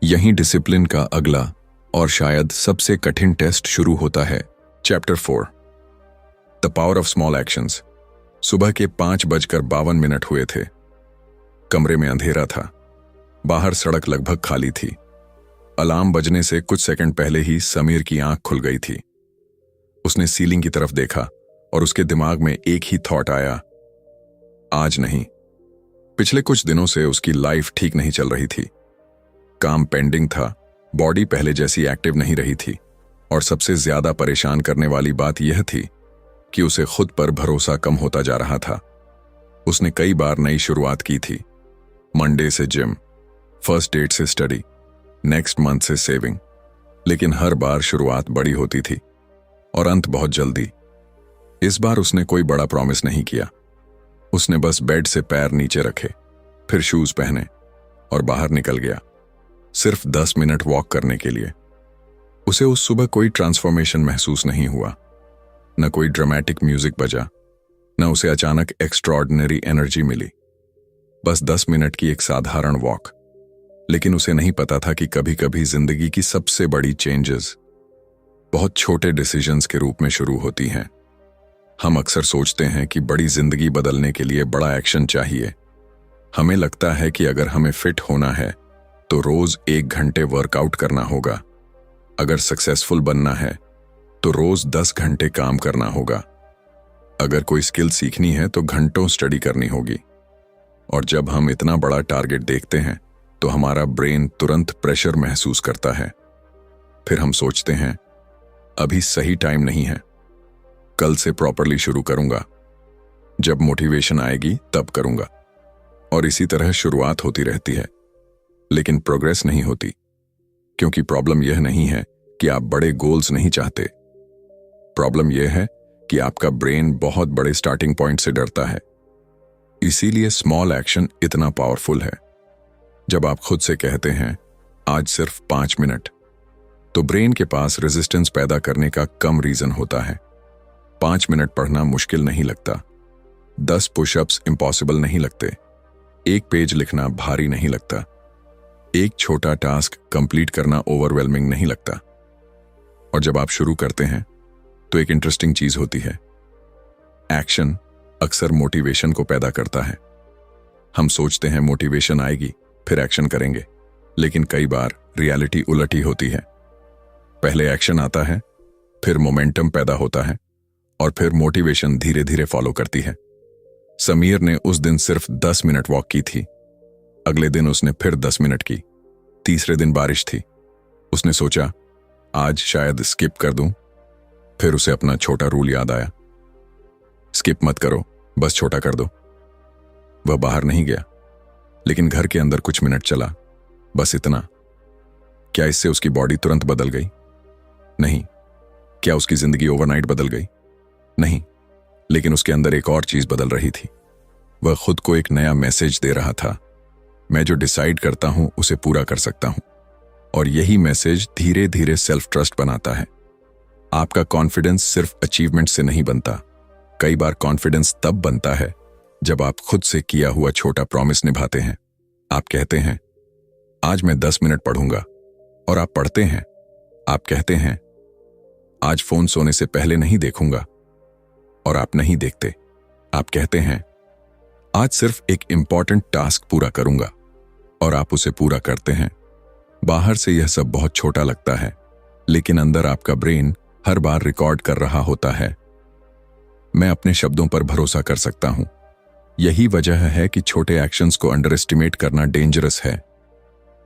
यहीं डिसिप्लिन का अगला और शायद सबसे कठिन टेस्ट शुरू होता है। Chapter 4, the power of small actions. सुबह के 5:52 हुए थे। कमरे में अंधेरा था। बाहर सड़क लगभग खाली थी। अलार्म बजने से कुछ सेकंड पहले ही समीर की आंख खुल गई थी। उसने सीलिंग की तरफ देखा और उसके दिमाग में एक ही थॉट आया, आज नहीं। पिछले कुछ दिनों से उसकी लाइफ ठीक नहीं चल रही थी। काम पेंडिंग था, बॉडी पहले जैसी एक्टिव नहीं रही थी और सबसे ज्यादा परेशान करने वाली बात यह थी कि उसे खुद पर भरोसा कम होता जा रहा था। उसने कई बार नई शुरुआत की थी। मंडे से जिम, फर्स्ट डेट से स्टडी, नेक्स्ट मंथ से सेविंग, लेकिन हर बार शुरुआत बड़ी होती थी और अंत बहुत जल्दी। इस बार उसने कोई बड़ा प्रॉमिस नहीं किया। उसने बस बेड से पैर नीचे रखे, फिर शूज पहने और बाहर निकल गया, सिर्फ 10 मिनट वॉक करने के लिए। उसे उस सुबह कोई ट्रांसफॉर्मेशन महसूस नहीं हुआ। न कोई ड्रामेटिक म्यूजिक बजा, न उसे अचानक एक्स्ट्रॉर्डिनरी एनर्जी मिली। बस 10 मिनट की एक साधारण वॉक। लेकिन उसे नहीं पता था कि कभी कभी जिंदगी की सबसे बड़ी चेंजेस बहुत छोटे डिसीजंस के रूप में शुरू होती हैं। हम अक्सर सोचते हैं कि बड़ी जिंदगी बदलने के लिए बड़ा एक्शन चाहिए। हमें लगता है कि अगर हमें फिट होना है तो रोज 1 घंटे वर्कआउट करना होगा। अगर सक्सेसफुल बनना है तो रोज 10 घंटे काम करना होगा। अगर कोई स्किल सीखनी है तो घंटों स्टडी करनी होगी। और जब हम इतना बड़ा टारगेट देखते हैं तो हमारा ब्रेन तुरंत प्रेशर महसूस करता है। फिर हम सोचते हैं अभी सही टाइम नहीं है, कल से प्रॉपरली शुरू करूंगा, जब मोटिवेशन आएगी तब करूंगा। और इसी तरह शुरुआत होती रहती है, लेकिन प्रोग्रेस नहीं होती। क्योंकि प्रॉब्लम यह नहीं है कि आप बड़े गोल्स नहीं चाहते। प्रॉब्लम यह है कि आपका ब्रेन बहुत बड़े स्टार्टिंग पॉइंट से डरता है। इसीलिए स्मॉल एक्शन इतना पावरफुल है। जब आप खुद से कहते हैं आज सिर्फ 5 मिनट, तो ब्रेन के पास रेजिस्टेंस पैदा करने का कम रीजन होता है। 5 मिनट पढ़ना मुश्किल नहीं लगता, 10 पुशअप्स इम्पॉसिबल नहीं लगते, 1 पेज लिखना भारी नहीं लगता, एक छोटा टास्क कंप्लीट करना ओवरवेलमिंग नहीं लगता। और जब आप शुरू करते हैं तो एक इंटरेस्टिंग चीज होती है। एक्शन अक्सर मोटिवेशन को पैदा करता है। हम सोचते हैं मोटिवेशन आएगी फिर एक्शन करेंगे, लेकिन कई बार रियलिटी उलट ही होती है। पहले एक्शन आता है, फिर मोमेंटम पैदा होता है और फिर मोटिवेशन धीरे धीरे फॉलो करती है। समीर ने उस दिन सिर्फ 10 मिनट वॉक की थी। अगले दिन उसने फिर 10 मिनट की। तीसरे दिन बारिश थी। उसने सोचा आज शायद स्किप कर दूं। फिर उसे अपना छोटा रूल याद आया, स्किप मत करो, बस छोटा कर दो। वह बाहर नहीं गया, लेकिन घर के अंदर कुछ मिनट चला, बस इतना। क्या इससे उसकी बॉडी तुरंत बदल गई? नहीं। क्या उसकी जिंदगी ओवरनाइट बदल गई? नहीं। लेकिन उसके अंदर एक और चीज बदल रही थी। वह खुद को एक नया मैसेज दे रहा था, मैं जो डिसाइड करता हूं उसे पूरा कर सकता हूं। और यही मैसेज धीरे धीरे सेल्फ ट्रस्ट बनाता है। आपका कॉन्फिडेंस सिर्फ अचीवमेंट से नहीं बनता। कई बार कॉन्फिडेंस तब बनता है जब आप खुद से किया हुआ छोटा प्रॉमिस निभाते हैं। आप कहते हैं आज मैं 10 मिनट पढ़ूंगा, और आप पढ़ते हैं। आप कहते हैं आज फोन सोने से पहले नहीं देखूंगा, और आप नहीं देखते। आप कहते हैं आज सिर्फ एक इंपॉर्टेंट टास्क पूरा करूंगा, और आप उसे पूरा करते हैं। बाहर से यह सब बहुत छोटा लगता है, लेकिन अंदर आपका ब्रेन हर बार रिकॉर्ड कर रहा होता है। मैं अपने शब्दों पर भरोसा कर सकता हूं। यही वजह है कि छोटे एक्शंस को अंडर एस्टिमेट करना डेंजरस है।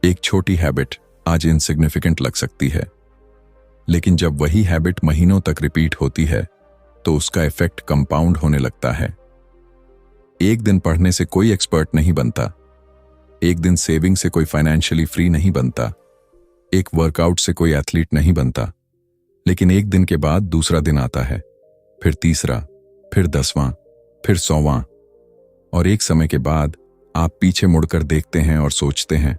एक छोटी हैबिट आज इनसिग्निफिकेंट लग सकती है, लेकिन जब वही हैबिट महीनों तक रिपीट होती है तो उसका इफेक्ट कंपाउंड होने लगता है। एक दिन पढ़ने से कोई एक्सपर्ट नहीं बनता, एक दिन सेविंग से कोई फाइनेंशियली फ्री नहीं बनता, एक वर्कआउट से कोई एथलीट नहीं बनता, लेकिन एक दिन के बाद दूसरा दिन आता है, फिर तीसरा, फिर 10वां, फिर 100वां, और एक समय के बाद आप पीछे मुड़कर देखते हैं और सोचते हैं,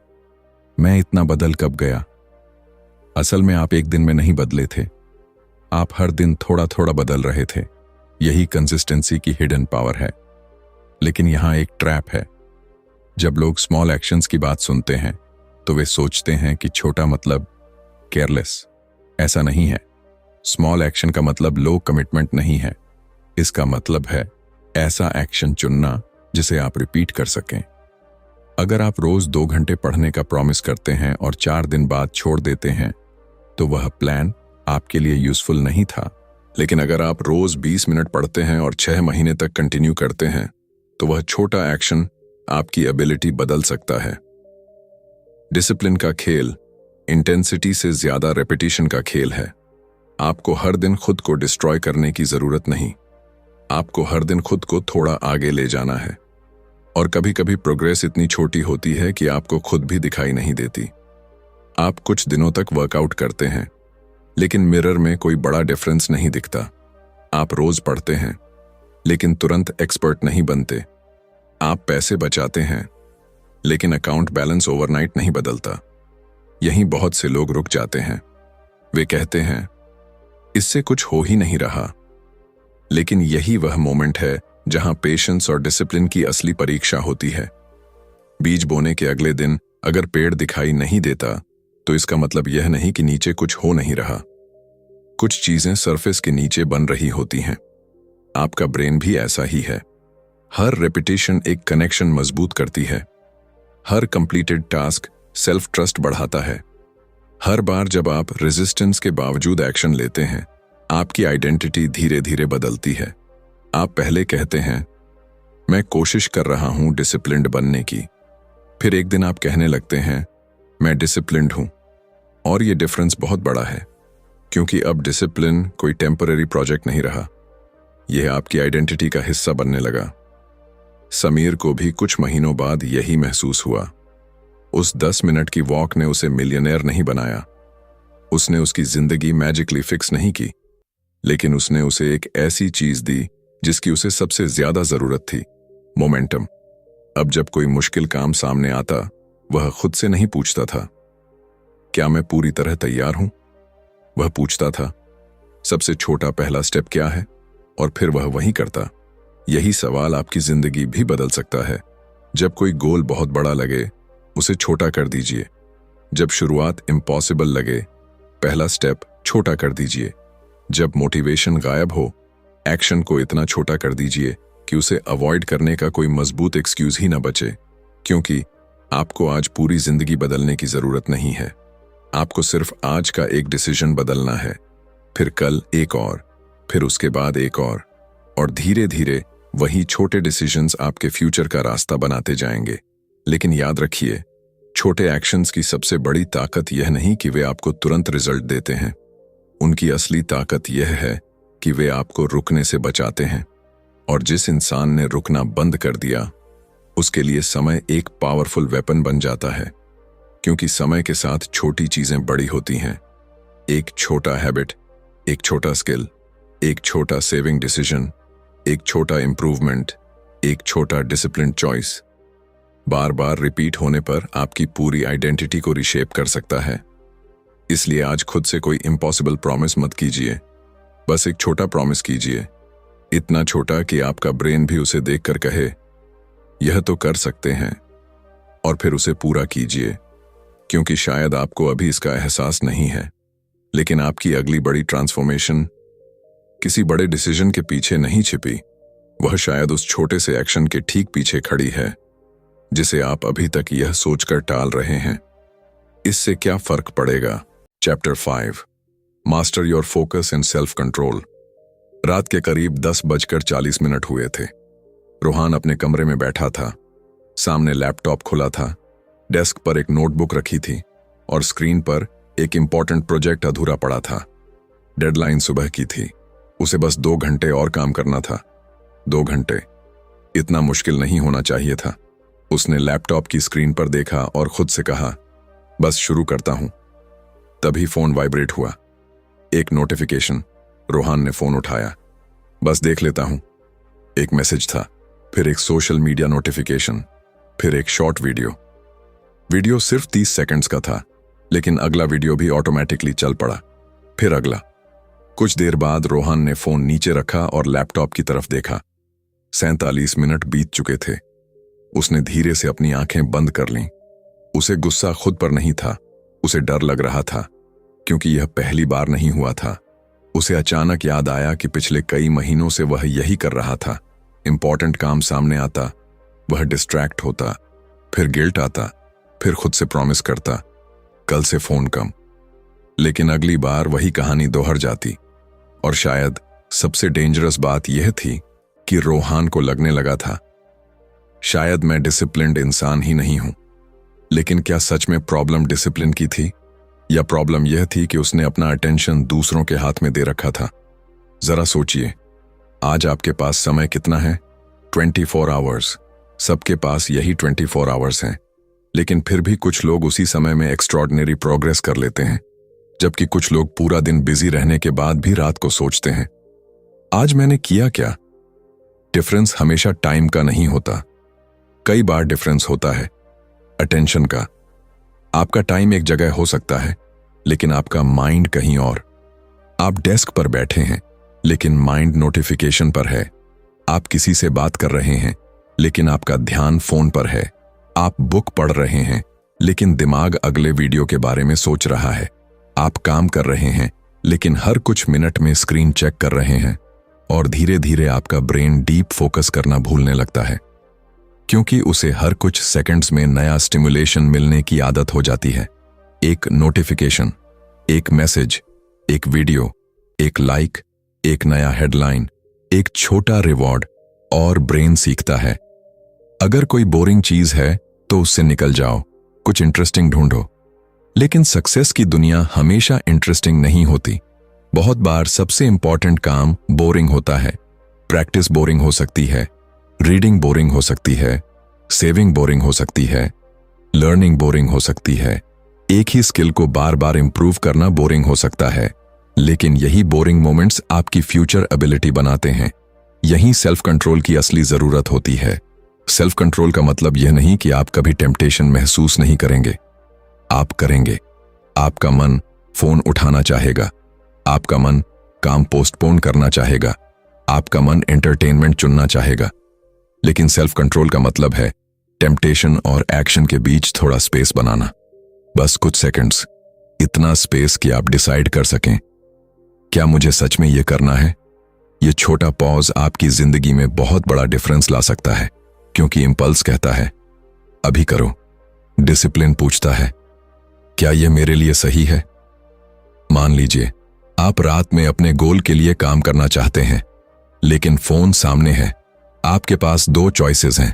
मैं इतना बदल कब गया। असल में आप एक दिन में नहीं बदले थे, आप हर दिन थोड़ा थोड़ा बदल रहे थे। यही कंसिस्टेंसी की हिडन पावर है। लेकिन यहां एक ट्रैप है। जब लोग स्मॉल एक्शंस की बात सुनते हैं तो वे सोचते हैं कि छोटा मतलब केयरलेस। ऐसा नहीं है। स्मॉल एक्शन का मतलब लो कमिटमेंट नहीं है। इसका मतलब है ऐसा एक्शन चुनना जिसे आप रिपीट कर सकें। अगर आप रोज 2 घंटे पढ़ने का प्रॉमिस करते हैं और 4 दिन बाद छोड़ देते हैं तो वह प्लान आपके लिए यूजफुल नहीं था। लेकिन अगर आप रोज 20 मिनट पढ़ते हैं और 6 महीने तक कंटिन्यू करते हैं तो वह छोटा एक्शन आपकी एबिलिटी बदल सकता है। डिसिप्लिन का खेल इंटेंसिटी से ज्यादा रेपिटेशन का खेल है। आपको हर दिन खुद को डिस्ट्रॉय करने की जरूरत नहीं। आपको हर दिन खुद को थोड़ा आगे ले जाना है। और कभी कभी प्रोग्रेस इतनी छोटी होती है कि आपको खुद भी दिखाई नहीं देती। आप कुछ दिनों तक वर्कआउट करते हैं, लेकिन मिरर में कोई बड़ा डिफरेंस नहीं दिखता। आप रोज पढ़ते हैं, लेकिन तुरंत एक्सपर्ट नहीं बनते। आप पैसे बचाते हैं, लेकिन अकाउंट बैलेंस ओवरनाइट नहीं बदलता। यहीं बहुत से लोग रुक जाते हैं। वे कहते हैं, इससे कुछ हो ही नहीं रहा। लेकिन यही वह मोमेंट है जहां पेशेंस और डिसिप्लिन की असली परीक्षा होती है। बीज बोने के अगले दिन अगर पेड़ दिखाई नहीं देता तो इसका मतलब यह नहीं कि नीचे कुछ हो नहीं रहा। कुछ चीजें सरफेस के नीचे बन रही होती हैं। आपका ब्रेन भी ऐसा ही है। हर रेपिटेशन एक कनेक्शन मजबूत करती है। हर कंप्लीटेड टास्क सेल्फ ट्रस्ट बढ़ाता है। हर बार जब आप रेजिस्टेंस के बावजूद एक्शन लेते हैं, आपकी आइडेंटिटी धीरे धीरे बदलती है। आप पहले कहते हैं, मैं कोशिश कर रहा हूं डिसिप्लिन्ड बनने की। फिर एक दिन आप कहने लगते हैं, मैं डिसिप्लिन्ड हूं। और ये डिफरेंस बहुत बड़ा है, क्योंकि अब डिसिप्लिन कोई टेम्पररी प्रोजेक्ट नहीं रहा। यह आपकी आइडेंटिटी का हिस्सा बनने लगा। समीर को भी कुछ महीनों बाद यही महसूस हुआ। उस 10 मिनट की वॉक ने उसे मिलियनेयर नहीं बनाया। उसने उसकी जिंदगी मैजिकली फिक्स नहीं की, लेकिन उसने उसे एक ऐसी चीज दी जिसकी उसे सबसे ज्यादा जरूरत थी, मोमेंटम। अब जब कोई मुश्किल काम सामने आता, वह खुद से नहीं पूछता था, क्या मैं पूरी तरह तैयार हूं? वह पूछता था, सबसे छोटा पहला स्टेप क्या है? और फिर वह वही करता। यही सवाल आपकी जिंदगी भी बदल सकता है। जब कोई गोल बहुत बड़ा लगे, उसे छोटा कर दीजिए। जब शुरुआत इम्पॉसिबल लगे, पहला स्टेप छोटा कर दीजिए। जब मोटिवेशन गायब हो, एक्शन को इतना छोटा कर दीजिए कि उसे अवॉइड करने का कोई मजबूत एक्सक्यूज ही न बचे। क्योंकि आपको आज पूरी जिंदगी बदलने की जरूरत नहीं है। आपको सिर्फ आज का एक डिसीजन बदलना है, फिर कल एक और, फिर उसके बाद एक और धीरे धीरे वही छोटे डिसीजंस आपके फ्यूचर का रास्ता बनाते जाएंगे। लेकिन याद रखिए, छोटे एक्शंस की सबसे बड़ी ताकत यह नहीं कि वे आपको तुरंत रिजल्ट देते हैं। उनकी असली ताकत यह है कि वे आपको रुकने से बचाते हैं। और जिस इंसान ने रुकना बंद कर दिया, उसके लिए समय एक पावरफुल वेपन बन जाता है। क्योंकि समय के साथ छोटी चीजें बड़ी होती हैं। एक छोटा हैबिट, एक छोटा स्किल, एक छोटा सेविंग डिसीजन, एक छोटा इंप्रूवमेंट, एक छोटा डिसिप्लिन चॉइस, बार बार रिपीट होने पर आपकी पूरी आइडेंटिटी को रिशेप कर सकता है। इसलिए आज खुद से कोई इम्पॉसिबल प्रॉमिस मत कीजिए। बस एक छोटा प्रॉमिस कीजिए, इतना छोटा कि आपका ब्रेन भी उसे देखकर कहे, यह तो कर सकते हैं। और फिर उसे पूरा कीजिए। क्योंकि शायद आपको अभी इसका एहसास नहीं है, लेकिन आपकी अगली बड़ी ट्रांसफॉर्मेशन किसी बड़े डिसीजन के पीछे नहीं छिपी। वह शायद उस छोटे से एक्शन के ठीक पीछे खड़ी है, जिसे आप अभी तक यह सोचकर टाल रहे हैं। इससे क्या फर्क पड़ेगा? Chapter 5, master your focus and self control. रात के करीब 10:40 हुए थे। रोहान अपने कमरे में बैठा था। सामने लैपटॉप खुला था, डेस्क पर एक नोटबुक रखी थी और स्क्रीन पर एक इंपॉर्टेंट प्रोजेक्ट अधूरा पड़ा था। डेडलाइन सुबह की थी। उसे बस 2 घंटे और काम करना था। 2 घंटे, इतना मुश्किल नहीं होना चाहिए था। उसने लैपटॉप की स्क्रीन पर देखा और खुद से कहा, बस शुरू करता हूं। तभी फोन वाइब्रेट हुआ। एक नोटिफिकेशन। रोहान ने फोन उठाया। बस देख लेता हूं। एक मैसेज था, फिर एक सोशल मीडिया नोटिफिकेशन, फिर एक शॉर्ट वीडियो। वीडियो सिर्फ 30 सेकंड्स का था, लेकिन अगला वीडियो भी ऑटोमेटिकली चल पड़ा। फिर अगला। कुछ देर बाद रोहान ने फोन नीचे रखा और लैपटॉप की तरफ देखा। 47 मिनट बीत चुके थे। उसने धीरे से अपनी आंखें बंद कर लीं। उसे गुस्सा खुद पर नहीं था, उसे डर लग रहा था, क्योंकि यह पहली बार नहीं हुआ था। उसे अचानक याद आया कि पिछले कई महीनों से वह यही कर रहा था। इंपॉर्टेंट काम सामने आता, वह डिस्ट्रैक्ट होता, फिर गिल्ट आता, फिर खुद से प्रॉमिस करता, कल से फोन कम। लेकिन अगली बार वही कहानी दोहर जाती। और शायद सबसे डेंजरस बात यह थी कि रोहान को लगने लगा था, शायद मैं डिसिप्लिन्ड इंसान ही नहीं हूं। लेकिन क्या सच में प्रॉब्लम डिसिप्लिन की थी, या प्रॉब्लम यह थी कि उसने अपना अटेंशन दूसरों के हाथ में दे रखा था? जरा सोचिए, आज आपके पास समय कितना है? 24 आवर्स। सबके पास यही 24 आवर्स हैं। लेकिन फिर भी कुछ लोग उसी समय में एक्स्ट्रॉर्डिनरी प्रोग्रेस कर लेते हैं, जबकि कुछ लोग पूरा दिन बिजी रहने के बाद भी रात को सोचते हैं, आज मैंने किया क्या? डिफरेंस हमेशा टाइम का नहीं होता। कई बार डिफरेंस होता है अटेंशन का। आपका टाइम एक जगह हो सकता है, लेकिन आपका माइंड कहीं और। आप डेस्क पर बैठे हैं, लेकिन माइंड नोटिफिकेशन पर है। आप किसी से बात कर रहे हैं, लेकिन आपका ध्यान फोन पर है। आप बुक पढ़ रहे हैं, लेकिन दिमाग अगले वीडियो के बारे में सोच रहा है। आप काम कर रहे हैं, लेकिन हर कुछ मिनट में स्क्रीन चेक कर रहे हैं। और धीरे धीरे आपका ब्रेन डीप फोकस करना भूलने लगता है, क्योंकि उसे हर कुछ सेकंड्स में नया स्टिमुलेशन मिलने की आदत हो जाती है। एक नोटिफिकेशन, एक मैसेज, एक वीडियो, एक लाइक, एक नया हेडलाइन, एक छोटा रिवॉर्ड, और ब्रेन सीखता है। अगर कोई बोरिंग चीज है तो उससे निकल जाओ, कुछ इंटरेस्टिंग ढूंढो। लेकिन सक्सेस की दुनिया हमेशा इंटरेस्टिंग नहीं होती। बहुत बार सबसे इंपॉर्टेंट काम बोरिंग होता है। प्रैक्टिस बोरिंग हो सकती है, रीडिंग बोरिंग हो सकती है, सेविंग बोरिंग हो सकती है, लर्निंग बोरिंग हो सकती है। एक ही स्किल को बार बार इंप्रूव करना बोरिंग हो सकता है, लेकिन यही बोरिंग मोमेंट्स आपकी फ्यूचर एबिलिटी बनाते हैं। यही सेल्फ कंट्रोल की असली जरूरत होती है। सेल्फ कंट्रोल का मतलब यह नहीं कि आप कभी टेम्पटेशन महसूस नहीं करेंगे। आप करेंगे। आपका मन फोन उठाना चाहेगा, आपका मन काम पोस्टपोन करना चाहेगा, आपका मन एंटरटेनमेंट चुनना चाहेगा। लेकिन सेल्फ कंट्रोल का मतलब है टेम्पटेशन और एक्शन के बीच थोड़ा स्पेस बनाना। बस कुछ सेकंड्स, इतना स्पेस कि आप डिसाइड कर सकें, क्या मुझे सच में यह करना है? यह छोटा पॉज आपकी जिंदगी में बहुत बड़ा डिफरेंस ला सकता है, क्योंकि इंपल्स कहता है अभी करो, डिसिप्लिन पूछता है क्या यह मेरे लिए सही है? मान लीजिए आप रात में अपने गोल के लिए काम करना चाहते हैं, लेकिन फोन सामने है। आपके पास 2 चॉइसेस हैं।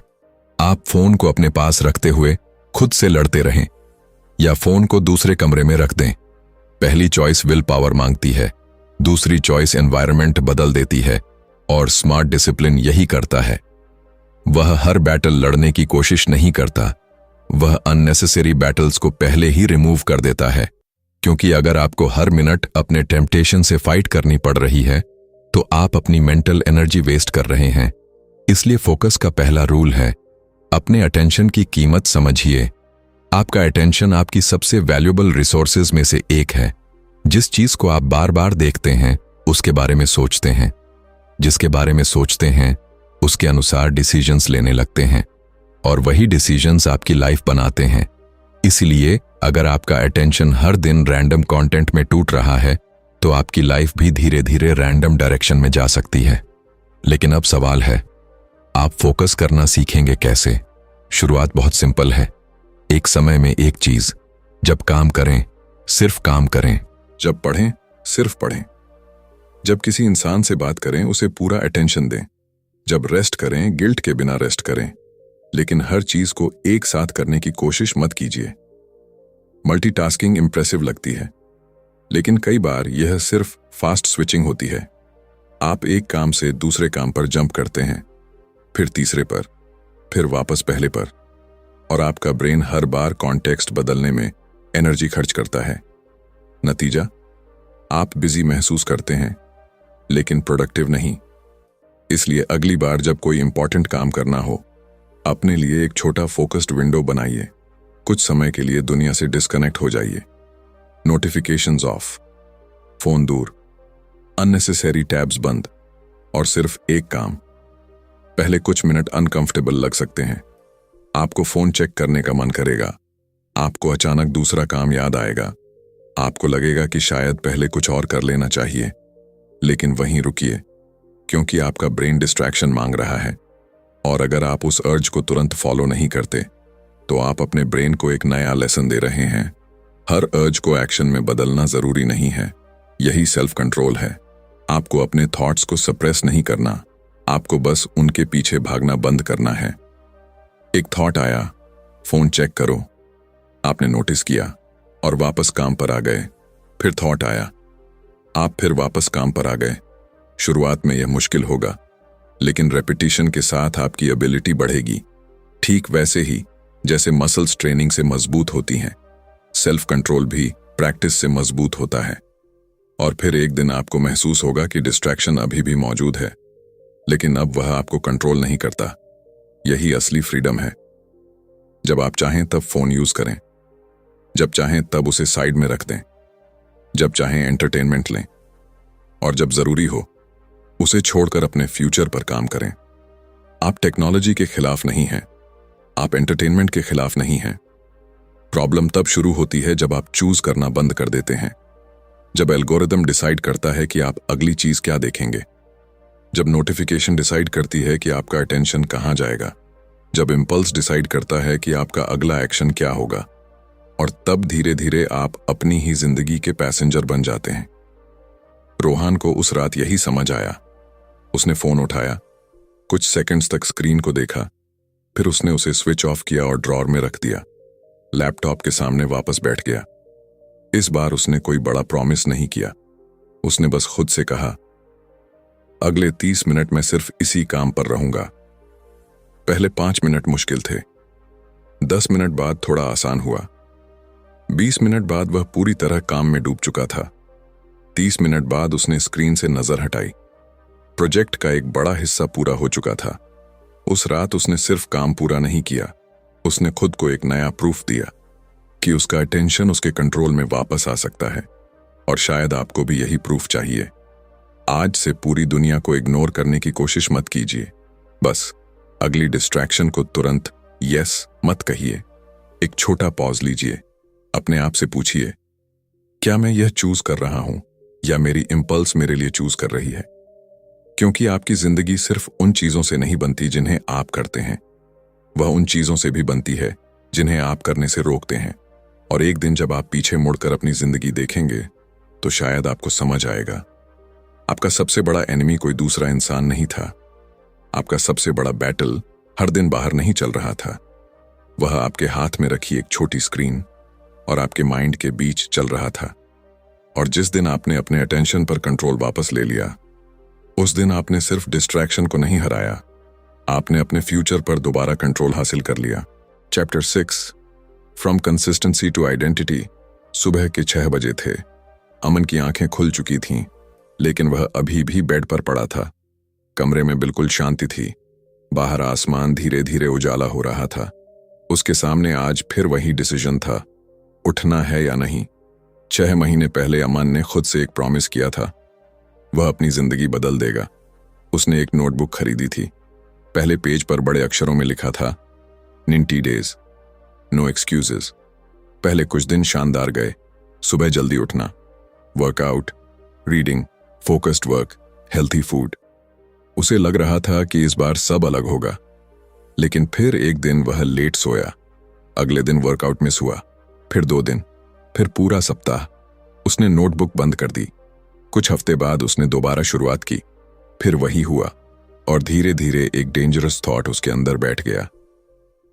आप फोन को अपने पास रखते हुए खुद से लड़ते रहें, या फोन को दूसरे कमरे में रख दें। पहली चॉइस विल पावर मांगती है, दूसरी चॉइस एनवायरनमेंट बदल देती है। और स्मार्ट डिसिप्लिन यही करता है। वह हर बैटल लड़ने की कोशिश नहीं करता, वह अननेसेसरी बैटल्स को पहले ही रिमूव कर देता है। क्योंकि अगर आपको हर मिनट अपने टेम्पटेशन से फाइट करनी पड़ रही है, तो आप अपनी मेंटल एनर्जी वेस्ट कर रहे हैं। इसलिए फोकस का पहला रूल है, अपने अटेंशन की कीमत समझिए। आपका अटेंशन आपकी सबसे वैल्यूएबल रिसोर्सेज में से एक है। जिस चीज को आप बार बार देखते हैं, उसके बारे में सोचते हैं। जिसके बारे में सोचते हैं, उसके अनुसार डिसीजंस लेने लगते हैं, और वही डिसीजंस आपकी लाइफ बनाते हैं। इसलिए अगर आपका अटेंशन हर दिन रैंडम कंटेंट में टूट रहा है, तो आपकी लाइफ भी धीरे धीरे रैंडम डायरेक्शन में जा सकती है। लेकिन अब सवाल है, आप फोकस करना सीखेंगे कैसे? शुरुआत बहुत सिंपल है। एक समय में एक चीज, जब काम करें, सिर्फ काम करें। जब पढ़ें, सिर्फ पढ़ें। जब किसी इंसान से बात करें, उसे पूरा अटेंशन दें। जब रेस्ट करें, गिल्ट के बिना रेस्ट करें। लेकिन हर चीज को एक साथ करने की कोशिश मत कीजिए। मल्टीटास्किंग इंप्रेसिव लगती है, लेकिन कई बार यह सिर्फ फास्ट स्विचिंग होती है। आप एक काम से दूसरे काम पर जंप करते हैं, फिर तीसरे पर, फिर वापस पहले पर, और आपका ब्रेन हर बार कॉन्टेक्स्ट बदलने में एनर्जी खर्च करता है। नतीजा, आप बिजी महसूस करते हैं, लेकिन प्रोडक्टिव नहीं। इसलिए अगली बार जब कोई इंपॉर्टेंट काम करना हो, अपने लिए एक छोटा फोकस्ड विंडो बनाइए। कुछ समय के लिए दुनिया से डिस्कनेक्ट हो जाइए। नोटिफिकेशंस ऑफ, फोन दूर, अननेसेसरी टैब्स बंद, और सिर्फ एक काम। पहले कुछ मिनट अनकंफर्टेबल लग सकते हैं। आपको फोन चेक करने का मन करेगा, आपको अचानक दूसरा काम याद आएगा, आपको लगेगा कि शायद पहले कुछ और कर लेना चाहिए। लेकिन वहीं रुकिए, क्योंकि आपका ब्रेन डिस्ट्रैक्शन मांग रहा है। और अगर आप उस अर्ज को तुरंत फॉलो नहीं करते, तो आप अपने ब्रेन को एक नया लेसन दे रहे हैं। हर अर्ज को एक्शन में बदलना जरूरी नहीं है। यही सेल्फ कंट्रोल है। आपको अपने थॉट्स को सप्रेस नहीं करना, आपको बस उनके पीछे भागना बंद करना है। एक थॉट आया, फोन चेक करो, आपने नोटिस किया और वापस काम पर आ गए। फिर थॉट आया, आप फिर वापस काम पर आ गए। शुरुआत में यह मुश्किल होगा, लेकिन रेपिटेशन के साथ आपकी एबिलिटी बढ़ेगी। ठीक वैसे ही जैसे मसल्स ट्रेनिंग से मजबूत होती हैं, सेल्फ कंट्रोल भी प्रैक्टिस से मजबूत होता है। और फिर एक दिन आपको महसूस होगा कि डिस्ट्रैक्शन अभी भी मौजूद है, लेकिन अब वह आपको कंट्रोल नहीं करता। यही असली फ्रीडम है। जब आप चाहें तब फोन यूज करें, जब चाहें तब उसे साइड में रख दें, जब चाहें एंटरटेनमेंट लें, और जब जरूरी हो उसे छोड़कर अपने फ्यूचर पर काम करें। आप टेक्नोलॉजी के खिलाफ नहीं हैं, आप एंटरटेनमेंट के खिलाफ नहीं हैं। प्रॉब्लम तब शुरू होती है जब आप चूज करना बंद कर देते हैं, जब एल्गोरिदम डिसाइड करता है कि आप अगली चीज क्या देखेंगे, जब नोटिफिकेशन डिसाइड करती है कि आपका अटेंशन कहां जाएगा, जब इंपल्स डिसाइड करता है कि आपका अगला एक्शन क्या होगा। और तब धीरे धीरे आप अपनी ही जिंदगी के पैसेंजर बन जाते हैं। रोहान को उस रात यही समझ आया। उसने फोन उठाया, कुछ सेकंड्स तक स्क्रीन को देखा, फिर उसने उसे स्विच ऑफ किया और ड्रॉर में रख दिया। लैपटॉप के सामने वापस बैठ गया। इस बार उसने कोई बड़ा प्रॉमिस नहीं किया। उसने बस खुद से कहा, अगले 30 मिनट में सिर्फ इसी काम पर रहूंगा। पहले 5 मिनट मुश्किल थे, 10 मिनट बाद थोड़ा आसान हुआ, 20 मिनट बाद वह पूरी तरह काम में डूब चुका था। 30 मिनट बाद उसने स्क्रीन से नजर हटाई। प्रोजेक्ट का एक बड़ा हिस्सा पूरा हो चुका था। उस रात उसने सिर्फ काम पूरा नहीं किया, उसने खुद को एक नया प्रूफ दिया कि उसका अटेंशन उसके कंट्रोल में वापस आ सकता है। और शायद आपको भी यही प्रूफ चाहिए। आज से पूरी दुनिया को इग्नोर करने की कोशिश मत कीजिए। बस अगली डिस्ट्रैक्शन को तुरंत यस मत कहिए। एक छोटा पॉज लीजिए, अपने आप से पूछिए, क्या मैं यह चूज कर रहा हूं या मेरी इंपल्स मेरे लिए चूज कर रही है? क्योंकि आपकी जिंदगी सिर्फ उन चीजों से नहीं बनती जिन्हें आप करते हैं, वह उन चीजों से भी बनती है जिन्हें आप करने से रोकते हैं। और एक दिन जब आप पीछे मुड़कर अपनी जिंदगी देखेंगे, तो शायद आपको समझ आएगा, आपका सबसे बड़ा एनिमी कोई दूसरा इंसान नहीं था। आपका सबसे बड़ा बैटल हर दिन बाहर नहीं चल रहा था, वह आपके हाथ में रखी एक छोटी स्क्रीन और आपके माइंड के बीच चल रहा था। और जिस दिन आपने अपने अटेंशन पर कंट्रोल वापस ले लिया, उस दिन आपने सिर्फ डिस्ट्रैक्शन को नहीं हराया, आपने अपने फ्यूचर पर दोबारा कंट्रोल हासिल कर लिया। Chapter 6, from consistency to identity. सुबह के 6 बजे थे। अमन की आंखें खुल चुकी थीं, लेकिन वह अभी भी बेड पर पड़ा था। कमरे में बिल्कुल शांति थी। बाहर आसमान धीरे धीरे उजाला हो रहा था। उसके सामने आज फिर वही डिसीजन था, उठना है या नहीं। 6 महीने पहले अमन ने खुद से एक प्रॉमिस किया था, वह अपनी जिंदगी बदल देगा। उसने एक नोटबुक खरीदी थी। पहले पेज पर बड़े अक्षरों में लिखा था, 90 डेज, नो एक्सक्यूजेस। पहले कुछ दिन शानदार गए। सुबह जल्दी उठना, workout, reading, focused work, healthy food. उसे लग रहा था कि इस बार सब अलग होगा। लेकिन फिर एक दिन वह लेट सोया। अगले दिन वर्कआउट मिस हुआ, फिर 2 दिन, फिर पूरा सप्ताह उसने नोटबुक बंद कर दी। कुछ हफ्ते बाद उसने दोबारा शुरुआत की, फिर वही हुआ और धीरे धीरे एक डेंजरस थॉट उसके अंदर बैठ गया,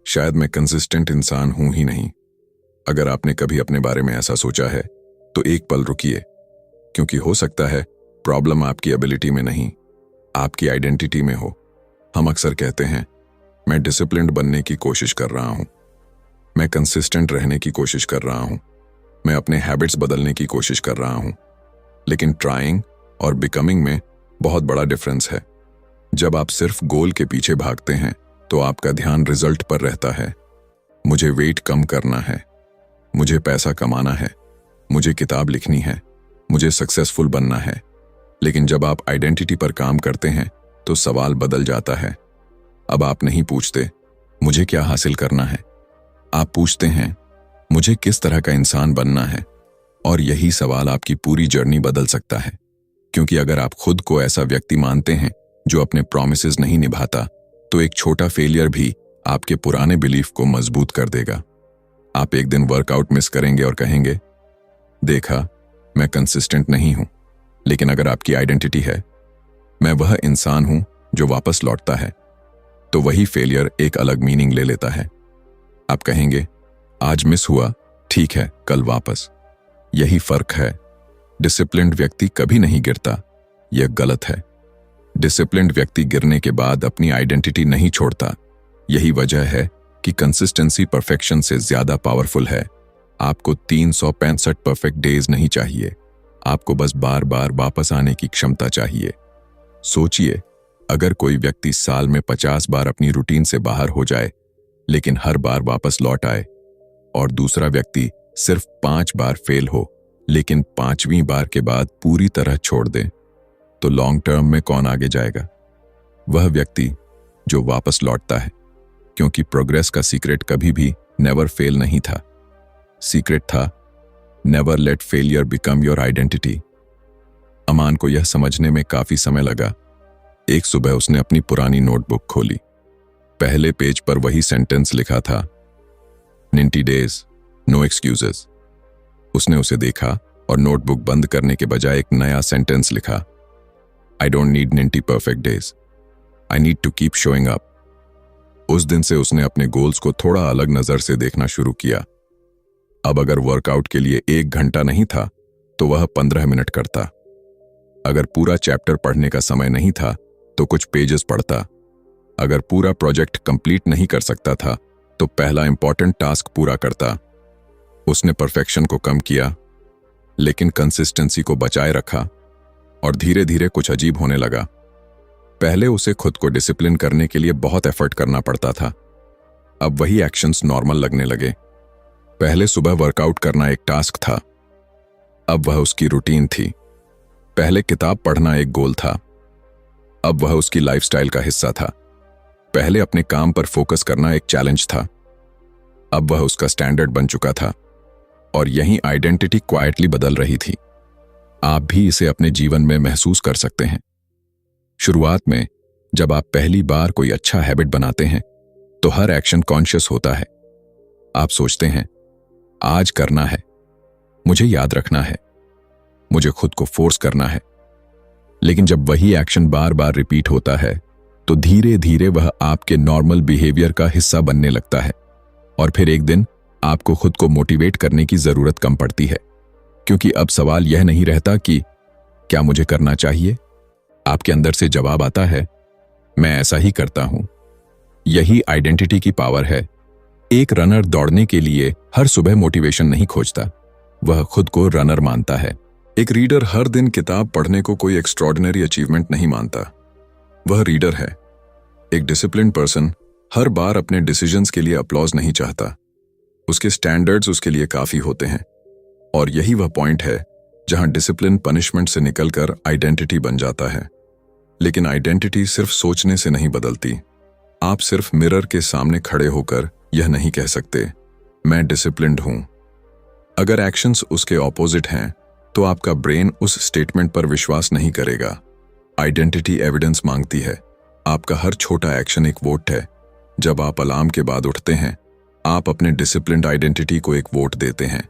शायद मैं कंसिस्टेंट इंसान हूं ही नहीं। अगर आपने कभी अपने बारे में ऐसा सोचा है तो एक पल रुकिए, क्योंकि हो सकता है प्रॉब्लम आपकी एबिलिटी में नहीं, आपकी आइडेंटिटी में हो। हम अक्सर कहते हैं, मैं डिसिप्लिन्ड बनने की कोशिश कर रहा हूं, मैं कंसिस्टेंट रहने की कोशिश कर रहा हूं, मैं अपने हैबिट्स बदलने की कोशिश कर रहा हूं। लेकिन ट्राइंग और बिकमिंग में बहुत बड़ा डिफरेंस है। जब आप सिर्फ गोल के पीछे भागते हैं तो आपका ध्यान रिजल्ट पर रहता है। मुझे वेट कम करना है, मुझे पैसा कमाना है, मुझे किताब लिखनी है, मुझे सक्सेसफुल बनना है। लेकिन जब आप आइडेंटिटी पर काम करते हैं तो सवाल बदल जाता है। अब आप नहीं पूछते मुझे क्या हासिल करना है, आप पूछते हैं मुझे किस तरह का इंसान बनना है। और यही सवाल आपकी पूरी जर्नी बदल सकता है, क्योंकि अगर आप खुद को ऐसा व्यक्ति मानते हैं जो अपने प्रॉमिसेस नहीं निभाता, तो एक छोटा फेलियर भी आपके पुराने बिलीफ को मजबूत कर देगा। आप एक दिन वर्कआउट मिस करेंगे और कहेंगे, देखा मैं कंसिस्टेंट नहीं हूं। लेकिन अगर आपकी आइडेंटिटी है, मैं वह इंसान हूं जो वापस लौटता है, तो वही फेलियर एक अलग मीनिंग ले लेता है। आप कहेंगे, आज मिस हुआ, ठीक है, कल वापस। यही फर्क है। डिसिप्लिन्ड व्यक्ति कभी नहीं गिरता, यह गलत है। डिसिप्लिन्ड व्यक्ति गिरने के बाद अपनी आइडेंटिटी नहीं छोड़ता। यही वजह है कि कंसिस्टेंसी परफेक्शन से ज्यादा पावरफुल है। आपको 365 परफेक्ट डेज नहीं चाहिए, आपको बस बार बार वापस आने की क्षमता चाहिए। सोचिए, अगर कोई व्यक्ति साल में 50 बार अपनी रूटीन से बाहर हो जाए लेकिन हर बार वापस लौट आए, और दूसरा व्यक्ति सिर्फ 5 बार फेल हो लेकिन 5वीं बार के बाद पूरी तरह छोड़ दे, तो लॉन्ग टर्म में कौन आगे जाएगा? वह व्यक्ति जो वापस लौटता है, क्योंकि प्रोग्रेस का सीक्रेट कभी भी नेवर फेल नहीं था। सीक्रेट था never let failure become your identity. Aman को यह समझने में काफी समय लगा। एक सुबह उसने अपनी पुरानी नोटबुक खोली। पहले पेज पर वही सेंटेंस लिखा था, 90 डेज, नो एक्सक्यूजेस। उसने उसे देखा और नोटबुक बंद करने के बजाय एक नया सेंटेंस लिखा, I don't need 90 perfect days, I need to keep showing up. उस दिन से उसने अपने गोल्स को थोड़ा अलग नजर से देखना शुरू किया। अब अगर वर्कआउट के लिए 1 घंटा नहीं था तो वह 15 मिनट करता। अगर पूरा चैप्टर पढ़ने का समय नहीं था तो कुछ पेजेस पढ़ता। अगर पूरा प्रोजेक्ट कंप्लीट नहीं कर सकता था तो पहला इंपॉर्टेंट टास्क पूरा करता। उसने परफेक्शन को कम किया लेकिन कंसिस्टेंसी को बचाए रखा, और धीरे धीरे कुछ अजीब होने लगा। पहले उसे खुद को डिसिप्लिन करने के लिए बहुत एफर्ट करना पड़ता था, अब वही एक्शंस नॉर्मल लगने लगे। पहले सुबह वर्कआउट करना एक टास्क था, अब वह उसकी रूटीन थी। पहले किताब पढ़ना एक गोल था, अब वह उसकी लाइफस्टाइल का हिस्सा था। पहले अपने काम पर फोकस करना एक चैलेंज था, अब वह उसका स्टैंडर्ड बन चुका था। और यही आइडेंटिटी क्वाइटली बदल रही थी। आप भी इसे अपने जीवन में महसूस कर सकते हैं। शुरुआत में जब आप पहली बार कोई अच्छा हैबिट बनाते हैं तो हर एक्शन कॉन्शियस होता है। आप सोचते हैं, आज करना है, मुझे याद रखना है, मुझे खुद को फोर्स करना है। लेकिन जब वही एक्शन बार बार रिपीट होता है तो धीरे धीरे वह आपके नॉर्मल बिहेवियर का हिस्सा बनने लगता है। और फिर एक दिन आपको खुद को मोटिवेट करने की जरूरत कम पड़ती है, क्योंकि अब सवाल यह नहीं रहता कि क्या मुझे करना चाहिए। आपके अंदर से जवाब आता है, मैं ऐसा ही करता हूं। यही आइडेंटिटी की पावर है। एक रनर दौड़ने के लिए हर सुबह मोटिवेशन नहीं खोजता, वह खुद को रनर मानता है। एक रीडर हर दिन किताब पढ़ने को कोई एक्स्ट्रॉर्डिनरी अचीवमेंट नहीं मानता, वह रीडर है। एक डिसिप्लिन्ड पर्सन हर बार अपने डिसीजंस के लिए अपलॉज नहीं चाहता, उसके स्टैंडर्ड्स उसके लिए काफी होते हैं। और यही वह पॉइंट है जहां डिसिप्लिन पनिशमेंट से निकलकर आइडेंटिटी बन जाता है। लेकिन आइडेंटिटी सिर्फ सोचने से नहीं बदलती। आप सिर्फ मिरर के सामने खड़े होकर यह नहीं कह सकते, मैं डिसिप्लिन्ड हूं। अगर एक्शंस उसके ऑपोजिट हैं तो आपका ब्रेन उस स्टेटमेंट पर विश्वास नहीं करेगा। आइडेंटिटी एविडेंस मांगती है। आपका हर छोटा एक्शन एक वोट है। जब आप अलार्म के बाद उठते हैं, आप अपने डिसिप्लिन्ड आइडेंटिटी को एक वोट देते हैं।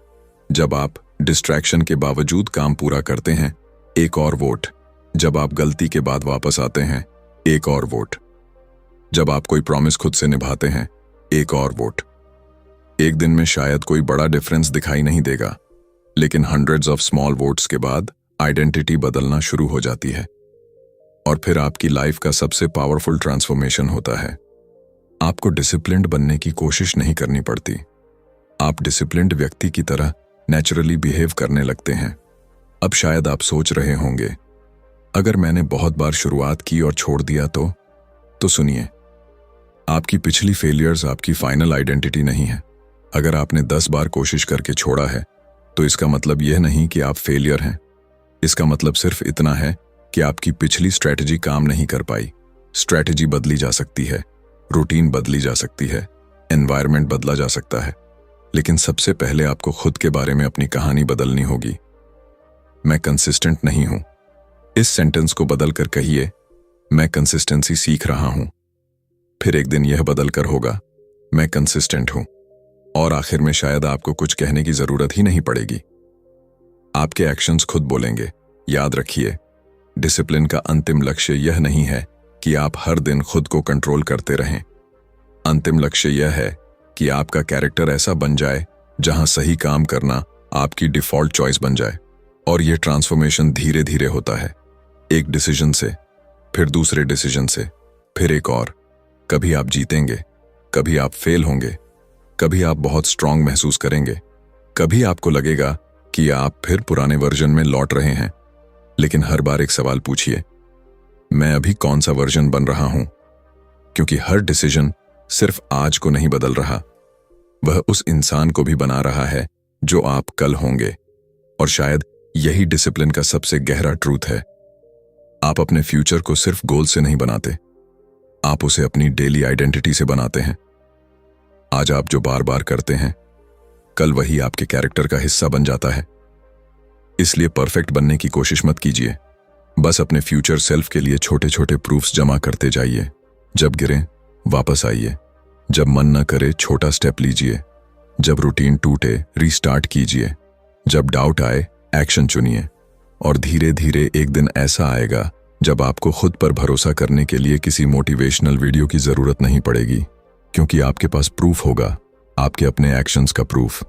जब आप डिस्ट्रैक्शन के बावजूद काम पूरा करते हैं, एक और वोट। जब आप गलती के बाद वापस आते हैं, एक और वोट। जब आप कोई प्रॉमिस खुद से निभाते हैं, एक और वोट। एक दिन में शायद कोई बड़ा डिफरेंस दिखाई नहीं देगा, लेकिन हंड्रेड्स ऑफ स्मॉल वोट्स के बाद आइडेंटिटी बदलना शुरू हो जाती है और फिर आपकी लाइफ का सबसे पावरफुल ट्रांसफॉर्मेशन होता है। आपको डिसिप्लिन्ड बनने की कोशिश नहीं करनी पड़ती। आप डिसिप्लिन्ड व्यक्ति की तरह नेचुरली बिहेव करने लगते हैं। अब शायद आप सोच रहे होंगे, अगर मैंने बहुत बार शुरुआत की और छोड़ दिया तो सुनिए, आपकी पिछली फेलियर्स आपकी फाइनल आइडेंटिटी नहीं है। अगर आपने 10 बार कोशिश करके छोड़ा है तो इसका मतलब यह नहीं कि आप फेलियर हैं। इसका मतलब सिर्फ इतना है कि आपकी पिछली स्ट्रैटेजी काम नहीं कर पाई। स्ट्रैटेजी बदली जा सकती है, रूटीन बदली जा सकती है, एनवायरनमेंट बदला जा सकता है, लेकिन सबसे पहले आपको खुद के बारे में अपनी कहानी बदलनी होगी। मैं कंसिस्टेंट नहीं हूं। इस सेंटेंस को बदलकर कहिए, मैं कंसिस्टेंसी सीख रहा हूं। फिर एक दिन यह बदलकर होगा, मैं कंसिस्टेंट हूं। और आखिर में शायद आपको कुछ कहने की जरूरत ही नहीं पड़ेगी। आपके एक्शंस खुद बोलेंगे। याद रखिए, डिसिप्लिन का अंतिम लक्ष्य यह नहीं है कि आप हर दिन खुद को कंट्रोल करते रहें। अंतिम लक्ष्य यह है कि आपका कैरेक्टर ऐसा बन जाए जहां सही काम करना आपकी डिफॉल्ट चॉइस बन जाए। और यह ट्रांसफॉर्मेशन धीरे धीरे होता है, एक डिसीजन से, फिर दूसरे डिसीजन से, फिर एक और। कभी आप जीतेंगे, कभी आप फेल होंगे, कभी आप बहुत स्ट्रांग महसूस करेंगे, कभी आपको लगेगा कि आप फिर पुराने वर्जन में लौट रहे हैं। लेकिन हर बार एक सवाल पूछिए, मैं अभी कौन सा वर्जन बन रहा हूं? क्योंकि हर डिसीजन सिर्फ आज को नहीं बदल रहा, वह उस इंसान को भी बना रहा है जो आप कल होंगे। और शायद यही डिसिप्लिन का सबसे गहरा ट्रूथ है। आप अपने फ्यूचर को सिर्फ गोल से नहीं बनाते, आप उसे अपनी डेली आइडेंटिटी से बनाते हैं। आज आप जो बार बार करते हैं, कल वही आपके कैरेक्टर का हिस्सा बन जाता है। इसलिए परफेक्ट बनने की कोशिश मत कीजिए, बस अपने फ्यूचर सेल्फ के लिए छोटे छोटे प्रूफ्स जमा करते जाइए। जब गिरें, वापस आइए। जब मन न करे, छोटा स्टेप लीजिए। जब रूटीन टूटे, रीस्टार्ट कीजिए। जब डाउट आए, एक्शन चुनिए। और धीरे धीरे एक दिन ऐसा आएगा जब आपको खुद पर भरोसा करने के लिए किसी मोटिवेशनल वीडियो की जरूरत नहीं पड़ेगी, क्योंकि आपके पास प्रूफ होगा, आपके अपने एक्शंस का प्रूफ।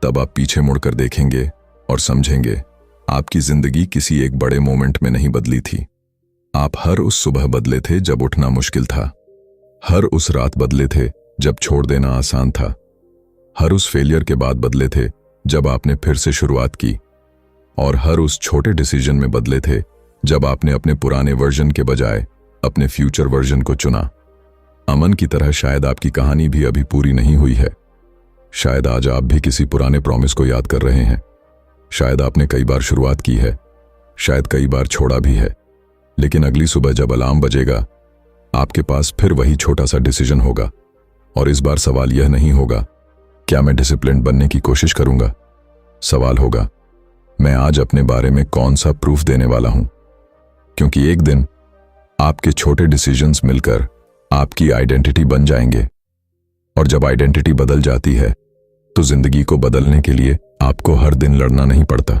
तब आप पीछे मुड़कर देखेंगे और समझेंगे, आपकी जिंदगी किसी एक बड़े मोमेंट में नहीं बदली थी। आप हर उस सुबह बदले थे जब उठना मुश्किल था, हर उस रात बदले थे जब छोड़ देना आसान था, हर उस फेलियर के बाद बदले थे जब आपने फिर से शुरुआत की, और हर उस छोटे डिसीजन में बदले थे जब आपने अपने पुराने वर्जन के बजाय अपने फ्यूचर वर्जन को चुना। अमन की तरह शायद आपकी कहानी भी अभी पूरी नहीं हुई है। शायद आज आप भी किसी पुराने प्रॉमिस को याद कर रहे हैं। शायद आपने कई बार शुरुआत की है, शायद कई बार छोड़ा भी है, लेकिन अगली सुबह जब अलार्म बजेगा, आपके पास फिर वही छोटा सा डिसीजन होगा। और इस बार सवाल यह नहीं होगा, क्या मैं डिसिप्लिन बनने की कोशिश करूंगा? सवाल होगा, मैं आज अपने बारे में कौन सा प्रूफ देने वाला हूं? क्योंकि एक दिन आपके छोटे डिसीजंस मिलकर आपकी आइडेंटिटी बन जाएंगे। और जब आइडेंटिटी बदल जाती है तो जिंदगी को बदलने के लिए आपको हर दिन लड़ना नहीं पड़ता।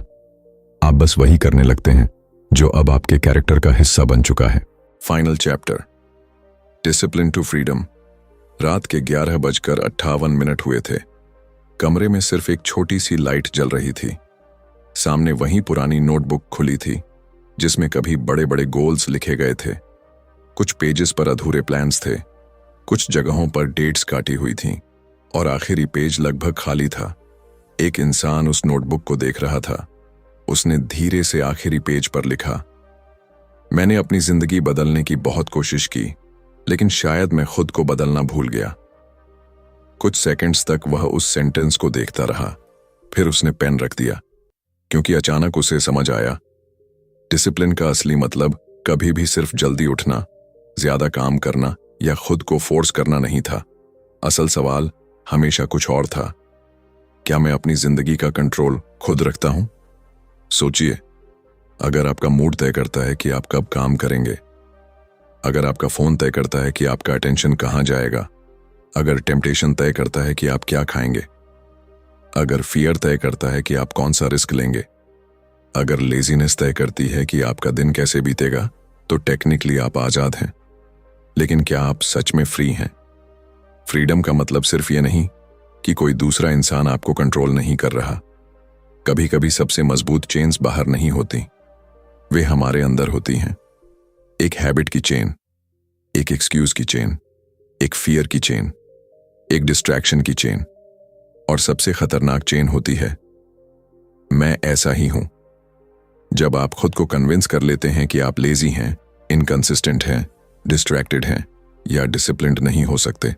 आप बस वही करने लगते हैं जो अब आपके कैरेक्टर का हिस्सा बन चुका है। Final chapter, discipline to freedom. रात के 11:58 हुए थे। कमरे में सिर्फ एक छोटी सी लाइट जल रही थी। सामने वही पुरानी नोटबुक खुली थी जिसमें कभी बड़े बड़े गोल्स लिखे गए थे। कुछ पेजेस पर अधूरे प्लान्स थे, कुछ जगहों पर डेट्स काटी हुई थीं, और आखिरी पेज लगभग खाली था। एक इंसान उस नोटबुक को देख रहा था। उसने धीरे से आखिरी पेज पर लिखा, मैंने अपनी जिंदगी बदलने की बहुत कोशिश की, लेकिन शायद मैं खुद को बदलना भूल गया। कुछ सेकंड्स तक वह उस सेंटेंस को देखता रहा, फिर उसने पेन रख दिया, क्योंकि अचानक उसे समझ आया, डिसिप्लिन का असली मतलब कभी भी सिर्फ जल्दी उठना, ज्यादा काम करना या खुद को फोर्स करना नहीं था। असल सवाल हमेशा कुछ और था। क्या मैं अपनी जिंदगी का कंट्रोल खुद रखता हूं? सोचिए, अगर आपका मूड तय करता है कि आप कब काम करेंगे, अगर आपका फोन तय करता है कि आपका अटेंशन कहां जाएगा, अगर टेम्पटेशन तय करता है कि आप क्या खाएंगे, अगर फियर तय करता है कि आप कौन सा रिस्क लेंगे, अगर लेजीनेस तय करती है कि आपका दिन कैसे बीतेगा, तो टेक्निकली आप आजाद हैं। लेकिन क्या आप सच में फ्री हैं? फ्रीडम का मतलब सिर्फ ये नहीं कि कोई दूसरा इंसान आपको कंट्रोल नहीं कर रहा। कभी कभी सबसे मजबूत चेन्स बाहर नहीं होती, वे हमारे अंदर होती हैं। एक हैबिट की चेन, एक एक्सक्यूज की चेन, एक फियर की चेन, एक डिस्ट्रैक्शन की चेन, और सबसे खतरनाक चेन होती है मैं ऐसा ही हूं। जब आप खुद को कन्विंस कर लेते हैं कि आप लेजी हैं, इनकंसिस्टेंट हैं, डिस्ट्रैक्टेड हैं या डिसिप्लिन्ड नहीं हो सकते,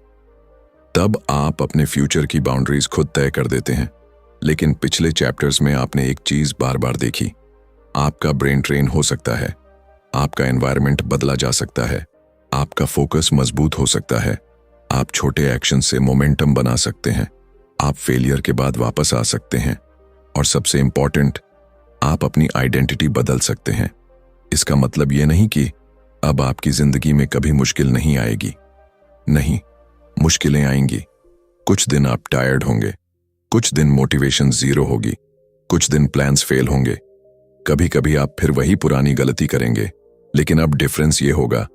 तब आप अपने फ्यूचर की बाउंड्रीज खुद तय कर देते हैं। लेकिन पिछले चैप्टर्स में आपने एक चीज बार बार देखी, आपका ब्रेन ट्रेन हो सकता है, आपका एनवायरनमेंट बदला जा सकता है, आपका फोकस मजबूत हो सकता है, आप छोटे एक्शन से मोमेंटम बना सकते हैं, आप फेलियर के बाद वापस आ सकते हैं, और सबसे इंपॉर्टेंट, आप अपनी आइडेंटिटी बदल सकते हैं। इसका मतलब यह नहीं कि अब आपकी जिंदगी में कभी मुश्किल नहीं आएगी। नहीं, मुश्किलें आएंगी। कुछ दिन आप टायर्ड होंगे, कुछ दिन मोटिवेशन जीरो होगी, कुछ दिन प्लान्स फेल होंगे, कभी कभी आप फिर वही पुरानी गलती करेंगे। लेकिन अब डिफरेंस ये होगा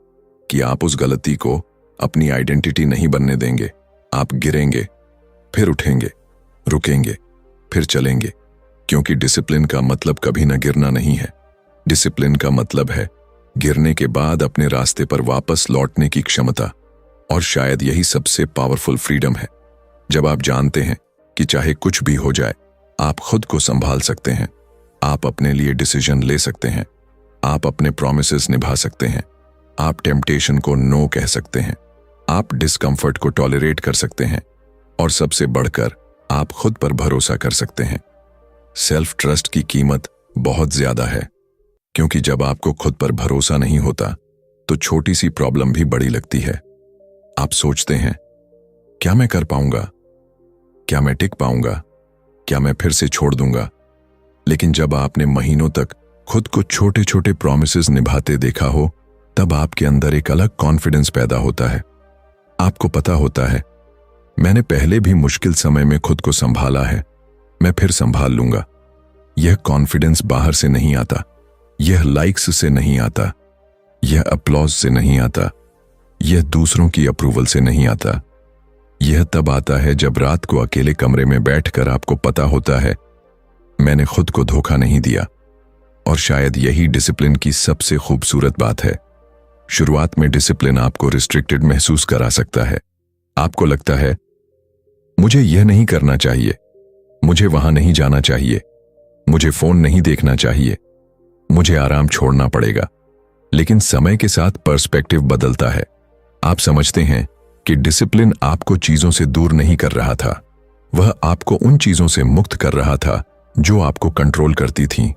कि आप उस गलती को अपनी आइडेंटिटी नहीं बनने देंगे। आप गिरेंगे, फिर उठेंगे, रुकेंगे, फिर चलेंगे, क्योंकि डिसिप्लिन का मतलब कभी ना गिरना नहीं है। डिसिप्लिन का मतलब है गिरने के बाद अपने रास्ते पर वापस लौटने की क्षमता। और शायद यही सबसे पावरफुल फ्रीडम है, जब आप जानते हैं कि चाहे कुछ भी हो जाए, आप खुद को संभाल सकते हैं, आप अपने लिए डिसीजन ले सकते हैं, आप अपने प्रॉमिसेस निभा सकते हैं, आप टेम्पटेशन को नो कह सकते हैं, आप डिस्कंफर्ट को टॉलरेट कर सकते हैं, और सबसे बढ़कर आप खुद पर भरोसा कर सकते हैं। सेल्फ ट्रस्ट की कीमत बहुत ज्यादा है, क्योंकि जब आपको खुद पर भरोसा नहीं होता तो छोटी सी प्रॉब्लम भी बड़ी लगती है। आप सोचते हैं, क्या मैं कर पाऊंगा? क्या मैं टिक पाऊंगा? क्या मैं फिर से छोड़ दूंगा? लेकिन जब आपने महीनों तक खुद को छोटे छोटे प्रॉमिसेस निभाते देखा हो, तब आपके अंदर एक अलग कॉन्फिडेंस पैदा होता है। आपको पता होता है, मैंने पहले भी मुश्किल समय में खुद को संभाला है, मैं फिर संभाल लूंगा। यह कॉन्फिडेंस बाहर से नहीं आता, यह लाइक्स से नहीं आता, यह अपलॉज से नहीं आता, यह दूसरों की अप्रूवल से नहीं आता। यह तब आता है जब रात को अकेले कमरे में बैठकर आपको पता होता है, मैंने खुद को धोखा नहीं दिया। और शायद यही डिसिप्लिन की सबसे खूबसूरत बात है। शुरुआत में डिसिप्लिन आपको रिस्ट्रिक्टेड महसूस करा सकता है। आपको लगता है, मुझे यह नहीं करना चाहिए, मुझे वहां नहीं जाना चाहिए, मुझे फोन नहीं देखना चाहिए, मुझे आराम छोड़ना पड़ेगा। लेकिन समय के साथ पर्सपेक्टिव बदलता है। आप समझते हैं कि डिसिप्लिन आपको चीजों से दूर नहीं कर रहा था, वह आपको उन चीजों से मुक्त कर रहा था जो आपको कंट्रोल करती थीं।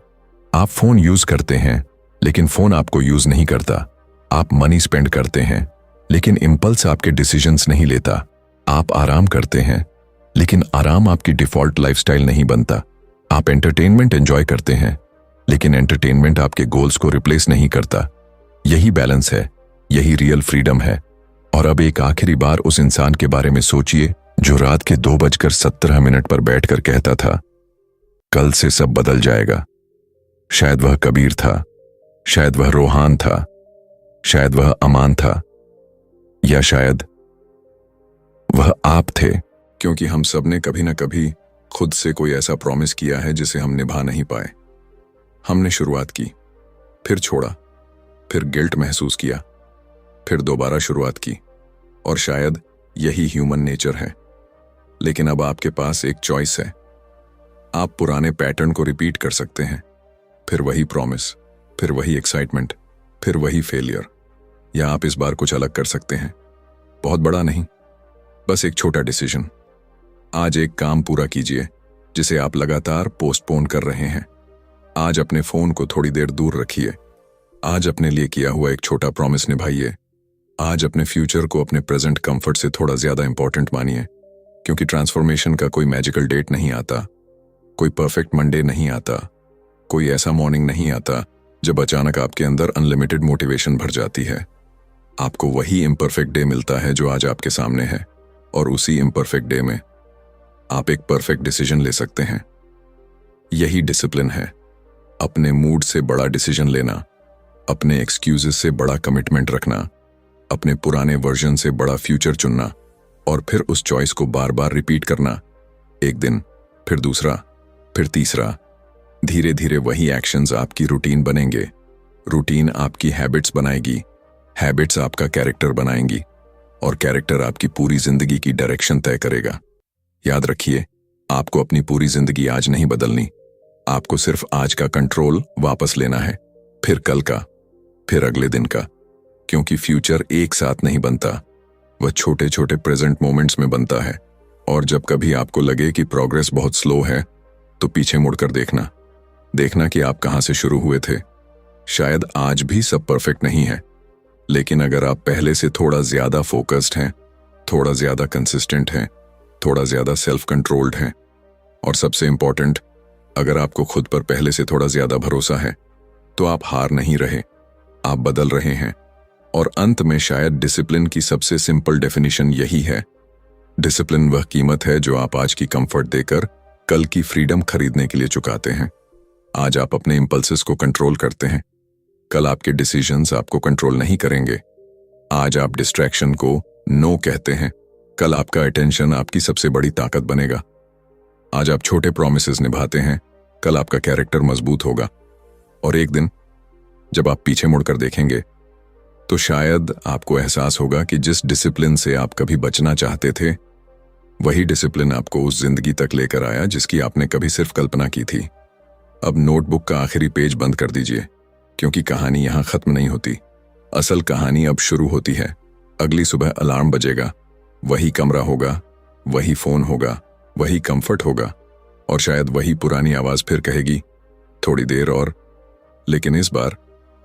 आप फोन यूज करते हैं, लेकिन फोन आपको यूज नहीं करता। आप मनी स्पेंड करते हैं, लेकिन इंपल्स आपके डिसीजंस नहीं लेता। आप आराम करते हैं, लेकिन आराम आपकी डिफॉल्ट लाइफस्टाइल नहीं बनता। आप एंटरटेनमेंट एंजॉय करते हैं, लेकिन एंटरटेनमेंट आपके गोल्स को रिप्लेस नहीं करता। यही बैलेंस है, यही रियल फ्रीडम है। और अब एक आखिरी बार उस इंसान के बारे में सोचिए जो रात के 2:17 पर बैठकर कहता था, कल से सब बदल जाएगा। शायद वह कबीर था, शायद वह रोहान था, शायद वह अमान था, या शायद वह आप थे। क्योंकि हम सब ने कभी ना कभी खुद से कोई ऐसा प्रॉमिस किया है जिसे हम निभा नहीं पाए। हमने शुरुआत की, फिर छोड़ा, फिर गिल्ट महसूस किया, फिर दोबारा शुरुआत की, और शायद यही ह्यूमन नेचर है। लेकिन अब आपके पास एक चॉइस है। आप पुराने पैटर्न को रिपीट कर सकते हैं, फिर वही प्रॉमिस, फिर वही एक्साइटमेंट, फिर वही फेलियर, या आप इस बार कुछ अलग कर सकते हैं। बहुत बड़ा नहीं, बस एक छोटा डिसीजन। आज एक काम पूरा कीजिए जिसे आप लगातार पोस्टपोन कर रहे हैं। आज अपने फोन को थोड़ी देर दूर रखिए। आज अपने लिए किया हुआ एक छोटा प्रॉमिस निभाइए। आज अपने फ्यूचर को अपने प्रेजेंट कंफर्ट से थोड़ा ज्यादा इंपॉर्टेंट मानिए, क्योंकि ट्रांसफॉर्मेशन का कोई मैजिकल डेट नहीं आता, कोई परफेक्ट मंडे नहीं आता, कोई ऐसा मॉर्निंग नहीं आता जब अचानक आपके अंदर अनलिमिटेड मोटिवेशन भर जाती है। आपको वही इम्परफेक्ट डे मिलता है जो आज आपके सामने है, और उसी इम्परफेक्ट डे में आप एक परफेक्ट डिसीजन ले सकते हैं। यही डिसिप्लिन है, अपने मूड से बड़ा डिसीजन लेना, अपने एक्सक्यूजेस से बड़ा कमिटमेंट रखना, अपने पुराने वर्जन से बड़ा फ्यूचर चुनना और फिर उस चॉइस को बार बार रिपीट करना। एक दिन, फिर दूसरा, फिर तीसरा। धीरे धीरे वही एक्शंस आपकी रूटीन बनेंगे, रूटीन आपकी हैबिट्स बनाएगी, हैबिट्स आपका कैरेक्टर बनाएंगी और कैरेक्टर आपकी पूरी जिंदगी की डायरेक्शन तय करेगा। याद रखिए, आपको अपनी पूरी जिंदगी आज नहीं बदलनी, आपको सिर्फ आज का कंट्रोल वापस लेना है, फिर कल का, फिर अगले दिन का। क्योंकि फ्यूचर एक साथ नहीं बनता, वह छोटे छोटे प्रेजेंट मोमेंट्स में बनता है। और जब कभी आपको लगे कि प्रोग्रेस बहुत स्लो है, तो पीछे मुड़कर देखना कि आप कहां से शुरू हुए थे। शायद आज भी सब परफेक्ट नहीं है, लेकिन अगर आप पहले से थोड़ा ज्यादा फोकस्ड हैं, थोड़ा ज्यादा कंसिस्टेंट हैं, थोड़ा ज्यादा सेल्फ कंट्रोल्ड हैं, और सबसे इंपॉर्टेंट, अगर आपको खुद पर पहले से थोड़ा ज्यादा भरोसा है, तो आप हार नहीं रहे, आप बदल रहे हैं। और अंत में शायद डिसिप्लिन की सबसे सिंपल डेफिनेशन यही है। डिसिप्लिन वह कीमत है जो आप आज की कंफर्ट देकर कल की फ्रीडम खरीदने के लिए चुकाते हैं। आज आप अपने इंपल्सेस को कंट्रोल करते हैं, कल आपके डिसीजंस आपको कंट्रोल नहीं करेंगे। आज आप डिस्ट्रैक्शन को नो कहते हैं, कल आपका अटेंशन आपकी सबसे बड़ी ताकत बनेगा। आज आप छोटे प्रॉमिसेस निभाते हैं, कल आपका कैरेक्टर मजबूत होगा। और एक दिन जब आप पीछे मुड़कर देखेंगे, तो शायद आपको एहसास होगा कि जिस डिसिप्लिन से आप कभी बचना चाहते थे, वही डिसिप्लिन आपको उस जिंदगी तक लेकर आया जिसकी आपने कभी सिर्फ कल्पना की थी। अब नोटबुक का आखिरी पेज बंद कर दीजिए, क्योंकि कहानी यहां खत्म नहीं होती। असल कहानी अब शुरू होती है। अगली सुबह अलार्म बजेगा, वही कमरा होगा, वही फोन होगा, वही कंफर्ट होगा, और शायद वही पुरानी आवाज फिर कहेगी, थोड़ी देर और। लेकिन इस बार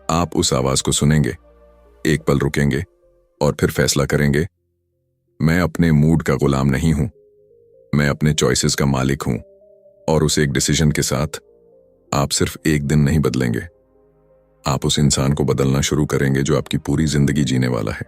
आप उस आवाज को सुनेंगे, एक पल रुकेंगे और फिर फैसला करेंगे, मैं अपने मूड का गुलाम नहीं हूं, मैं अपने चॉइसेस का मालिक हूं। और उस एक डिसीजन के साथ आप सिर्फ एक दिन नहीं बदलेंगे, आप उस इंसान को बदलना शुरू करेंगे जो आपकी पूरी जिंदगी जीने वाला है।